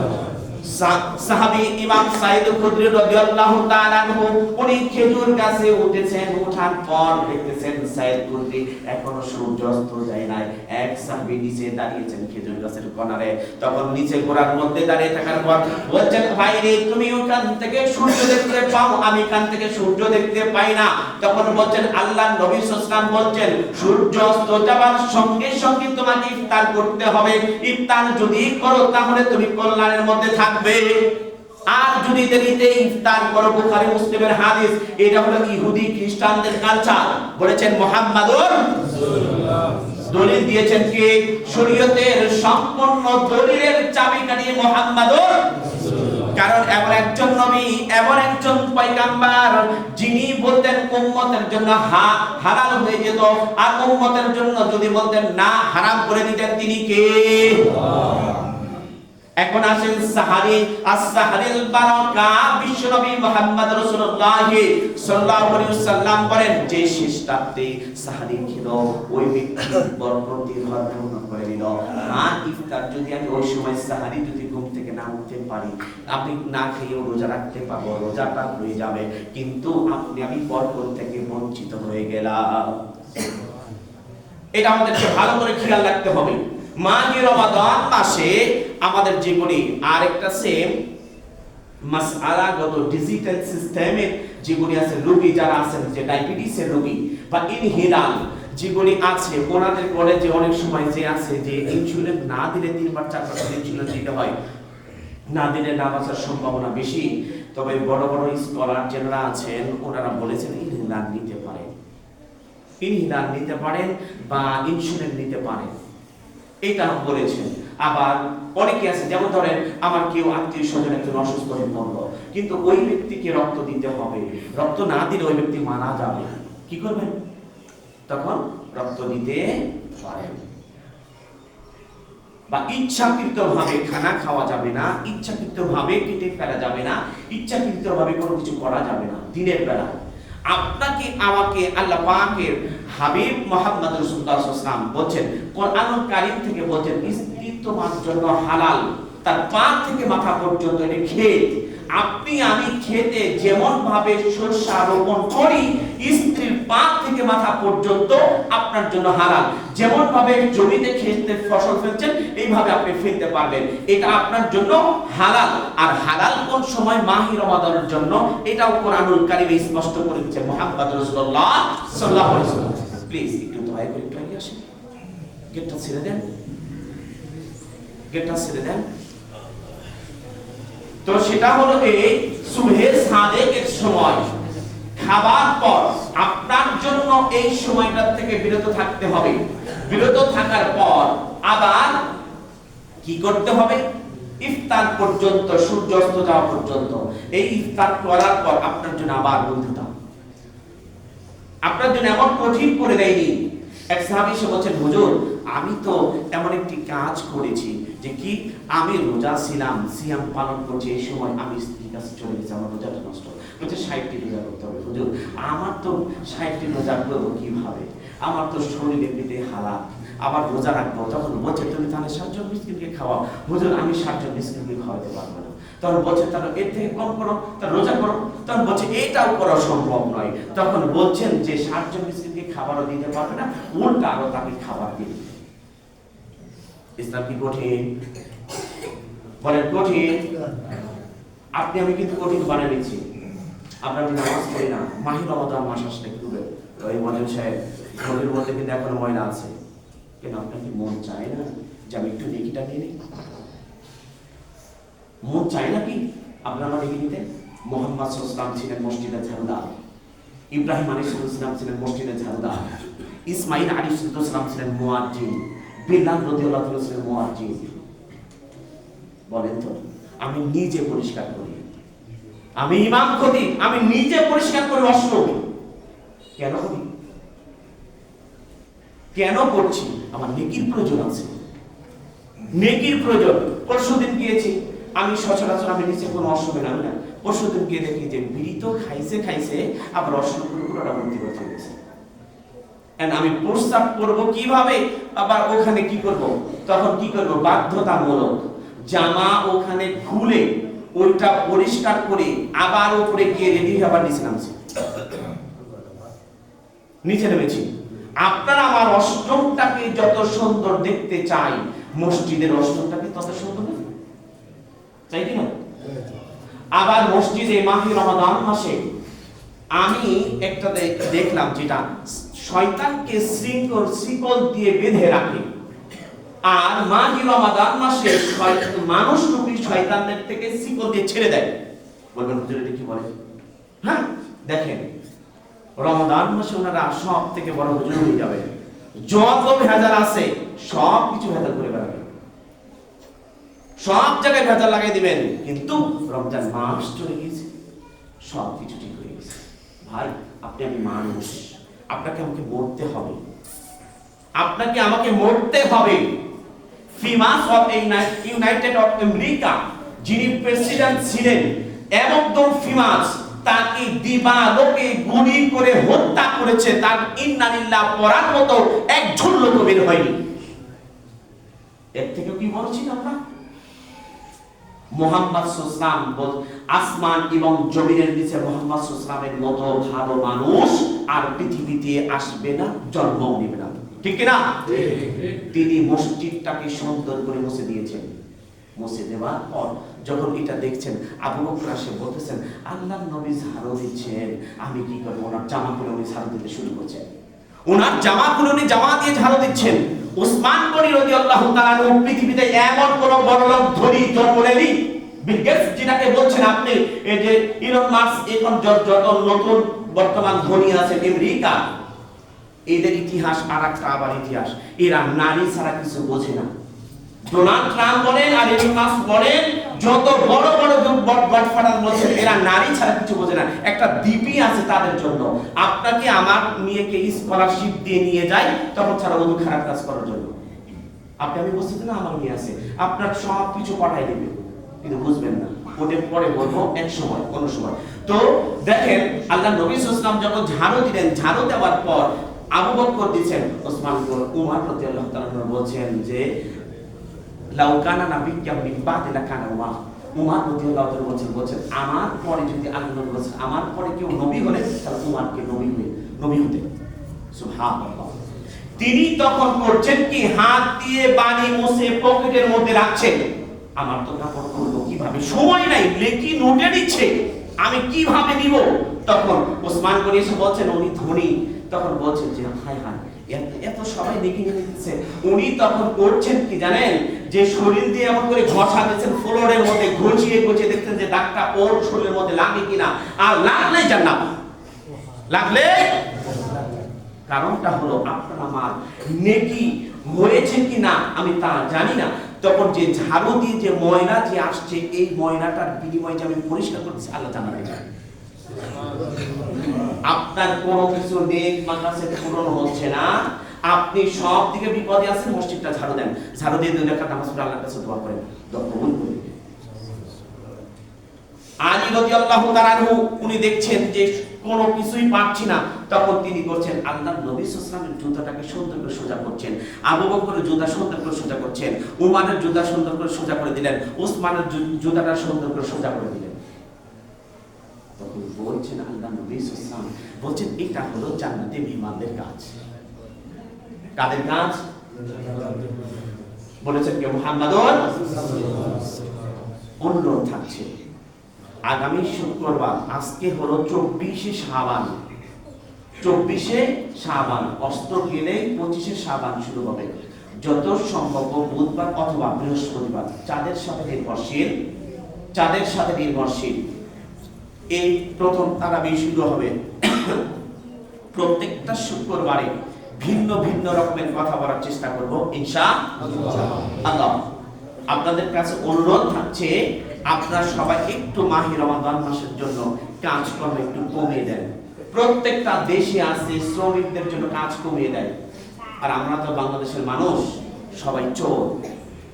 Speaker 1: সাহাবী ইমাম সাঈদ খুদরি রাদিয়াল্লাহু তাআলা আনহু উনি খেজুর গাছে উঠেছেন, ওঠার পর দেখতেছেন সাঈদ খুদরি এখনো সূর্য অস্ত যায় নাই। এক সাহাবী নিচে দাঁড়িয়েছেন খেজুর গাছের কোণারে, তখন নিচে গোড়ার মধ্যে দাঁড়িয়ে থাকার পর বলছেন, ভাই রে তুমি ওখান থেকে সূর্য দেখতে পাও, আমি এখান থেকে সূর্য দেখতে পাই না। তখন বলছেন আল্লাহর নবী সাল্লাল্লাহু আলাইহি ওয়াসাল্লাম বলছেন, সূর্য অস্ত যাবার সঙ্গে সঙ্গে তোমাকে ইফতার করতে হবে। ইফতার যদি করো তাহলে তুমি কল্যাণের মধ্যে থাকবে, আর যদি দেরিতে ইফতার করো, বুখারী মুসলিমের হাদিস, এটা হলো ইহুদি খ্রিস্টানদের কালচার। বলেছেন মুহাম্মাদুর রাসূলুল্লাহ, দলিল দিয়েছেন কে? শরীয়তের সম্পূর্ণ দলিলের চাবিকাঠি মুহাম্মাদুর রাসূলুল্লাহ। কারণ এমন একজন নবী, এমন একজন পয়গম্বর যিনি বলতেন উম্মতের জন্য হালাল হয়ে যেত, আর উম্মতের জন্য যদি বলতেন না হারাম করে দিতেন, তিনি কে? এখন আসেন সাহারি, as-সাহরিল বারাকা, বিশ্বনবী মুহাম্মদ রাসূলুল্লাহ সাল্লাল্লাহু আলাইহি ওয়াসাল্লাম বলেন, যে শেষটাতে সাহারি খেলো ওই ব্যক্তি বরকতি ভরপুর করে নিল। আর ইফতার যদি আমি ওই সময় সাহারি যদি ঘুম থেকে না উঠতে পারি, আপনি না খেয়েও রোজা রাখতে পারবো, রোজাটা হয়ে যাবে, কিন্তু আমি বরকত থেকে বঞ্চিত হয়ে গেলাম। এটা আমাদেরকে ভালো করে খেয়াল রাখতে হবে। মাহে রমাদান মাসে আমাদের যেগুলি আরেকটা সেম মাসআলাগত ডিজিটাল সিস্টেমে যেগুলি আছে, রোগী যারা আছেন, যে ডায়াবেটিসের রোগী বা ইনহেলাল যেগুলি আছে, ওনাদের বলে যে অনেক সময় যে আছে যে ইনসুলিন না দিলে 3-4 বার ইনসুলিন দিতে হয়, না দিলে না বাঁচার সম্ভাবনা বেশি। তবে বড় বড় স্কলার যারা আছেন ওনারা বলেছেন ইনহেলার নিতে পারেন, ইনহেলার নিতে পারেন বা ইনসুলিন নিতে পারেন, এটা বলেছেন। আবার অনেকে আছে, যেমন ধরেন আমার কেউ আত্মীয় স্বজন একজন অসুস্থ হয়ে পড়লো, কিন্তু ওই ব্যক্তিকে রক্ত দিতে হবে, রক্ত না দিলে ওই ব্যক্তি মারা যাবে, কি করবেন? তখন রক্ত দিতে পারেন। বা ইচ্ছাকৃতভাবে খানা খাওয়া যাবে না, ইচ্ছাকৃতভাবে কেটে ফেলা যাবে না, ইচ্ছাকৃতভাবে কোনো কিছু করা যাবে না দিনের বেলা। আপনাকে আমাকে আল্লাহ পাকের হাবিব মুহাম্মদ রাসূলুল্লাহ সাল্লাল্লাহু আলাইহি ওয়াসাল্লাম বলেন, কোরআনুল কারীম থেকে বলেন, স্ত্রী তোমার জন্য হালাল, তার পা থেকে মাথা পর্যন্ত এটা খেত। আপনি আমি খেতে যেমন ভাবে শস্য রোপণ করি, স্ত্রীর পা থেকে মাথা পর্যন্ত আপনার জন্য হালাল। যেমন ভাবে জমিতে খেতে ফসল ফেলছেন, এইভাবে আপনি ফেলতে পারবেন, এটা আপনার জন্য হালাল। আর হালাল কোন সময়? মাহে রমাদানের জন্য। এটাও কোরআনুল কারীমে স্পষ্ট করে দিয়েছে মুহাম্মদ রাসূলুল্লাহ সাল্লাল্লাহু আলাইহি ওয়াসাল্লাম। প্লিজ একটু দয়া করে একটু আগে আসেন, গেটটা ছেড়ে দেন, গেটটা ছেড়ে দেন। তো সেটা হলো এই সুবহে সাদেকের সময়, খাবার পর আপনার জন্য এই সময়টা থেকে বিরত থাকতে হবে। বিরত থাকার পর আবার কি করতে হবে? ইফতার পর্যন্ত, সূর্য অস্ত যাওয়া পর্যন্ত। এই ইফতার করার পর আপনার জন্য আবার বন্ধুতা, আপনার জন্য এমন কঠিন করে দেয়নি। এক সাহাবী এসে বলছেন, হুজুর আমি তো এমন একটি কাজ করেছি যে কি, আমি রোজা ছিলাম, সিয়াম পালন করছি, এই সময় আমি স্ত্রীর কাছে চলে গেছি, আমার রোজাটা নষ্ট। বলছে 60টি রোজা করতে হবে। হুজুর আমার তো 60টি রোজা করবো কিভাবে? আমার তো শরীর এমনিতে হালাত, আবার রোজা রাখবো। তখন বলছে, তুমি তাহলে 7 জন মিসকিনকে খাওয়াও। হুজুর আমি 7 জন মিসকিনকে খাওয়াতে পারবো না। তখন বলছে, তাহলে এর থেকে কম করো, তাহলে রোজা করো। তখন বলছে এটাও করা সম্ভব নয়। তখন বলছেন যে 7 জন মিসকিনকে খাবারও দিতে পারবে না, উল্টা আরো তাকে খাবার দিবে। ইসলাম কি কঠিন? বলেন কঠিন? আপনি আমি কিন্তু কঠিন বানিয়ে নিচ্ছি। আমরা নামাজ পড়ি না, মাহে রমাদান মাস আসলে একটু ওই মনে সাহেব শরীরের মধ্যে কিন্তু এখনো ময়লা আছে, কেন আপনার কি মন চায় না যে আমি একটু নেকিটা নিয়ে নিই? মন চায় না কি আপনার আমার নেকি নিতে? মুহাম্মদ সাল্লাল্লাহু আলাইহি ওয়াসাল্লাম ছিলেন মসজিদে ঝাড়ুদার, ইব্রাহিম আলাইহিস সালাম ছিলেন মসজিদে ঝাড়ুদার, ইসমাঈল আলাইহিস সালাম ছিলেন মুয়াজ্জিন, বিলাল রাদিয়াল্লাহু তাআলা ছিলেন মুয়াজ্জিন। বলেন তো, আমি নিজে পরিষ্কার করি, আমি ইমাম খতিব, আমি নিজে পরিষ্কার করে অস্ত্র কেন করি? কেন করছি? আমার নেকির প্রয়োজন আছে, নেকির প্রয়োজন। পরশুদিন গিয়েছি আমি, সচরাচর আমি নিচে কোনো অসুবিধা নামি না। পরশুদিন গিয়ে দেখি যে বিড়ি তো খাইছে আবার অসুবিধা ভর্তি করতে গেছে। আমি প্রস্তাব করবো কিভাবে, আবার ওখানে কি করব? তখন কি করব? বাধ্যতামূলক জামা ওখানে খুলে ওইটা পরিষ্কার করে আবার উপরে গিয়ে রেডি হয়ে আবার নিচে নামছি, নিচে নেমেছি। আপনারা আমার অষ্টমটাকে যত সুন্দর দেখতে চাই, মসজিদের অষ্টমটাকে তত সুন্দর চাই কি না? আবার মসজিদে মাহে রমাদান মাসে আমি একটা দেখলাম যেটা শয়তানকে শিকল দিয়ে বেঁধে রাখে, আর মাহে রমাদান মাসে মানুষ রূপী শয়তানদের থেকে শিকল দিয়ে ছেড়ে দেয়। বলবেন হুজুর এটা কি বলে? হ্যাঁ দেখেন, রমাদান মাসে ওনারা সব থেকে বড় হুজুর হয়ে যাবে, যত ভেজাল আছে সব কিছু ভেজাল করে বেড়াবেন, সব জায়গায় ভেজাল লাগাই দিবেন, কিন্তু রমজান মাস চলে গিয়েছে, সব কিছু ঠিক হয়ে গেছে। ভাই আপনি আমি মানুষ, আপনাকে আমাকে মরতে হবে, আপনাকে আমাকে মরতে হবে। ফিমাস অফ ইউনাইটেড অফ আমেরিকা যিনি প্রেসিডেন্ট ছিলেন, একদম ফিমাস, তাকে দিবালোকে গুলি করে হত্যা করেছে, তার ইন্নালিল্লাহ পড়ার মতো একজন লোক বের হয়নি। এর থেকে কি বলছি আমরা? মুহাম্মদ সাল্লাল্লাহু আলাইহি ওয়াসাল্লাম আসমান এবং জমিনের নিচে মুহাম্মদ সাল্লাল্লাহু আলাইহি ওয়াসাল্লামের মতো ভালো মানুষ আর পৃথিবীতে আসবে না, জন্ম নেবে না, ঠিক কি না? তিনি মসজিদটাকে সুন্দর করে মুছে দিয়েছেন। মুছে দেওয়ার পর যখন এটা দেখছেন, আবু বকর এসে বলতেছেন আল্লাহর নবী ঝাড়ু দিচ্ছেন, আমি কি করব? ওনার জামা খুলে উনি ঝাড়ু দিতে শুরু করছেন, ওনার জামা খুলে উনি জামা দিয়ে ঝাড়ু দিচ্ছেন। উসমান গনি রাদিয়াল্লাহু তাআলা পৃথিবীতে এমন কোন বড় লোক ধনী জন্ম নেননি। বিল গেটস যেটাকে বলছেন আপনি, এই যে ইলন মাস্ক, এখন যত নতুন বর্তমান ধনী আছে আমেরিকা, এদের ইতিহাস আর একটা আবার ইতিহাস, এরা নারী ছাড়া কিছু বোঝে না। ডোনাল্ড ট্রাম্প বলেন আর ইলন মাস্ক বলেন, যত বড় বড় গডফাদার বলছেন, এরা নারী ছাড়া কিছু বোঝে না। একটা ডিপি আছে তাদের জন্য, আপনাকে আমার মেয়েকে স্কলারশিপ দিয়ে নিয়ে যায় তখন ছাড়া ওই খারাপ কাজ করার জন্য। আপনি আমি বুঝতে না, আমার মেয়ে আছে, আপনার সব কিছু পাঠাই দেবে, কিন্তু বুঝবেন না। ওদের পরে বলবো এক সময়, কোন সময়। তো দেখেন আল্লাহ নবী সাল্লাল্লাহু আলাইহি ওয়াসাল্লাম যখন ঝাড়ু দিলেন, ঝাড়ু দেওয়ার পর আবু বকর দিয়েছেন, ওসমান উমর রাদিয়াল্লাহু তাআলা বলছেন যে লাউ কানা নাবিয়্যাম মিন বাদি লাকানা উমর। উমর রাদিয়াল্লাহু তাআলা বলছেন আমার পরে যদি আল্লাহ নবী বলেন আমার পরে কেউ নবী হলে তাহলে উমরকে নবী হতে। সুবহানাল্লাহ। তিনি তখন করছেন কি, হাত দিয়ে পানি মুছে পকেটের মধ্যে রাখছেন। আমার তো কাপড় খুলবো কিভাবে, সময় নাই, লেখি নোটে দিচ্ছে, আমি কিভাবে নিব? তখন ওসমান গনি এসে বলছেন উনি ধনী, তখন বলছেন যে হায় হায় এত সবাই নেকি নিয়ে দিচ্ছে। উনি তখন করছেন কি জানেন, যে শরীর দিয়ে এমন করে ঘষা দিচ্ছেন ফ্লোরের মধ্যে, ঘষিয়ে ঘষিয়ে দেখছেন যে দাগটা ওর শরীরের মধ্যে লাগে কিনা, আর লাগলেই জান্নাত, লাগলে। কারণটা হলো আপনার আমার নেকি হয়েছে কিনা আমি তা জানি না। তখন যে ঝাড়ু দিয়ে যে ময়লা যে আসছে, এই ময়লাটার বিনিময়ে যে আমি পরিষ্কার করতেছি, আল্লাহ জানা দেয়। আপনার কোনো কিছু নেক মাকাসেদ পূরণ হচ্ছে না, আপনি সব দিকে বিপদে আছেন, মসজিদটা ঝাড়ু দেন, ঝাড়ু দিয়ে 2 রাকাত নামাজ পড়ে আল্লাহর কাছে দোয়া করেন, দোয়া কবুল করে দিবেন। আলী রাদিয়াল্লাহু তাআলা আনহু উনি দেখছেন যে কোনো কিছুই পাচ্ছি না, তখন তিনি করছেন আল্লাহর নবী সাল্লাল্লাহু আলাইহি ওয়াসাল্লামের জুতাটাকে সুন্দর করে সোজা করছেন, আবু বকরের জুতা সুন্দর করে সোজা করছেন, উমারের জুতা সুন্দর করে সোজা করে দিলেন, উসমানের জুতাটা সুন্দর করে সোজা করে দিলেন। তখন বলছেন আল্লাহর নবী সাল্লাল্লাহু আলাইহি ওয়াসাল্লাম বলছেন এটা হলো জান্নাতে মেহমানদের কাজ। কাদের কাজ? বলেছেন কে? মুহাম্মাদুর রাসূলুল্লাহ। অনুরোধ থাকছে আগামী শুক্রবার, আজকে হলো 24শে শাবান, 24শে শাবান অস্ত গেলে 25শে শাবান শুরু হবে। যত সম্ভব বুধবার অথবা বৃহস্পতিবার, চাঁদের সাথে নির্ভরশীল এই প্রথম তারাবি শুরু হবে। প্রত্যেকটা শুক্রবারে ভিন্ন ভিন্ন রকমের কথা বলার চেষ্টা করব ইনশাআল্লাহ। আপনাদের কাছে অনুরোধ থাকছে আপনারা সবাই একটু মাহে রমাদান মাসের জন্য কাজকর্ম একটু কমিয়ে দেন। প্রত্যেকটা দেশে আছে শ্রমিকদের জন্য কাজ কমিয়ে দেয়, আর আমরা তো বাংলাদেশের মানুষ, সবাই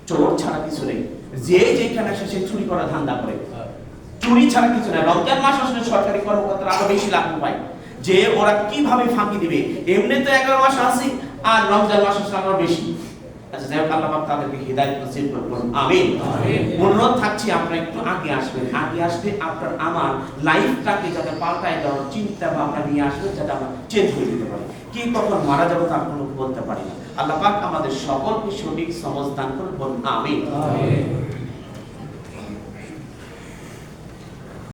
Speaker 1: চোর ছাড়া কিছু নেই। যে যেখানে আসে সে চুরি করা ধান্দা করে, চুরি ছাড়া কিছু নেই। রমজান মাস আসলে সরকারি কর্মকর্তারা আরো বেশি লাভ পায়, যে ওরা কিভাবে ফাঁকি দিবে। এমনি তো 11 মাস আছে, আর রমজান মাস আসলে আরো বেশি। আচ্ছা যাই হোক, আল্লাহ পাক তাদেরকে হিদায়াত নসিব করুন, আমিন। অনুরোধ থাকছি আপনারা একটু আগে আসবেন, আগে আসলে আপনার আমার লাইফটাকে যাতে পাল্টায় দেওয়ার চিন্তা ভাবনা নিয়ে আসবেন, যাতে আমরা চেঞ্জ হয়ে যেতে পারি। কে কখন মারা যাবো তার কোনো বলতে পারি না। আল্লাহ পাক আমাদের সকলকে সঠিক সমঝ দান করুন, আমিন।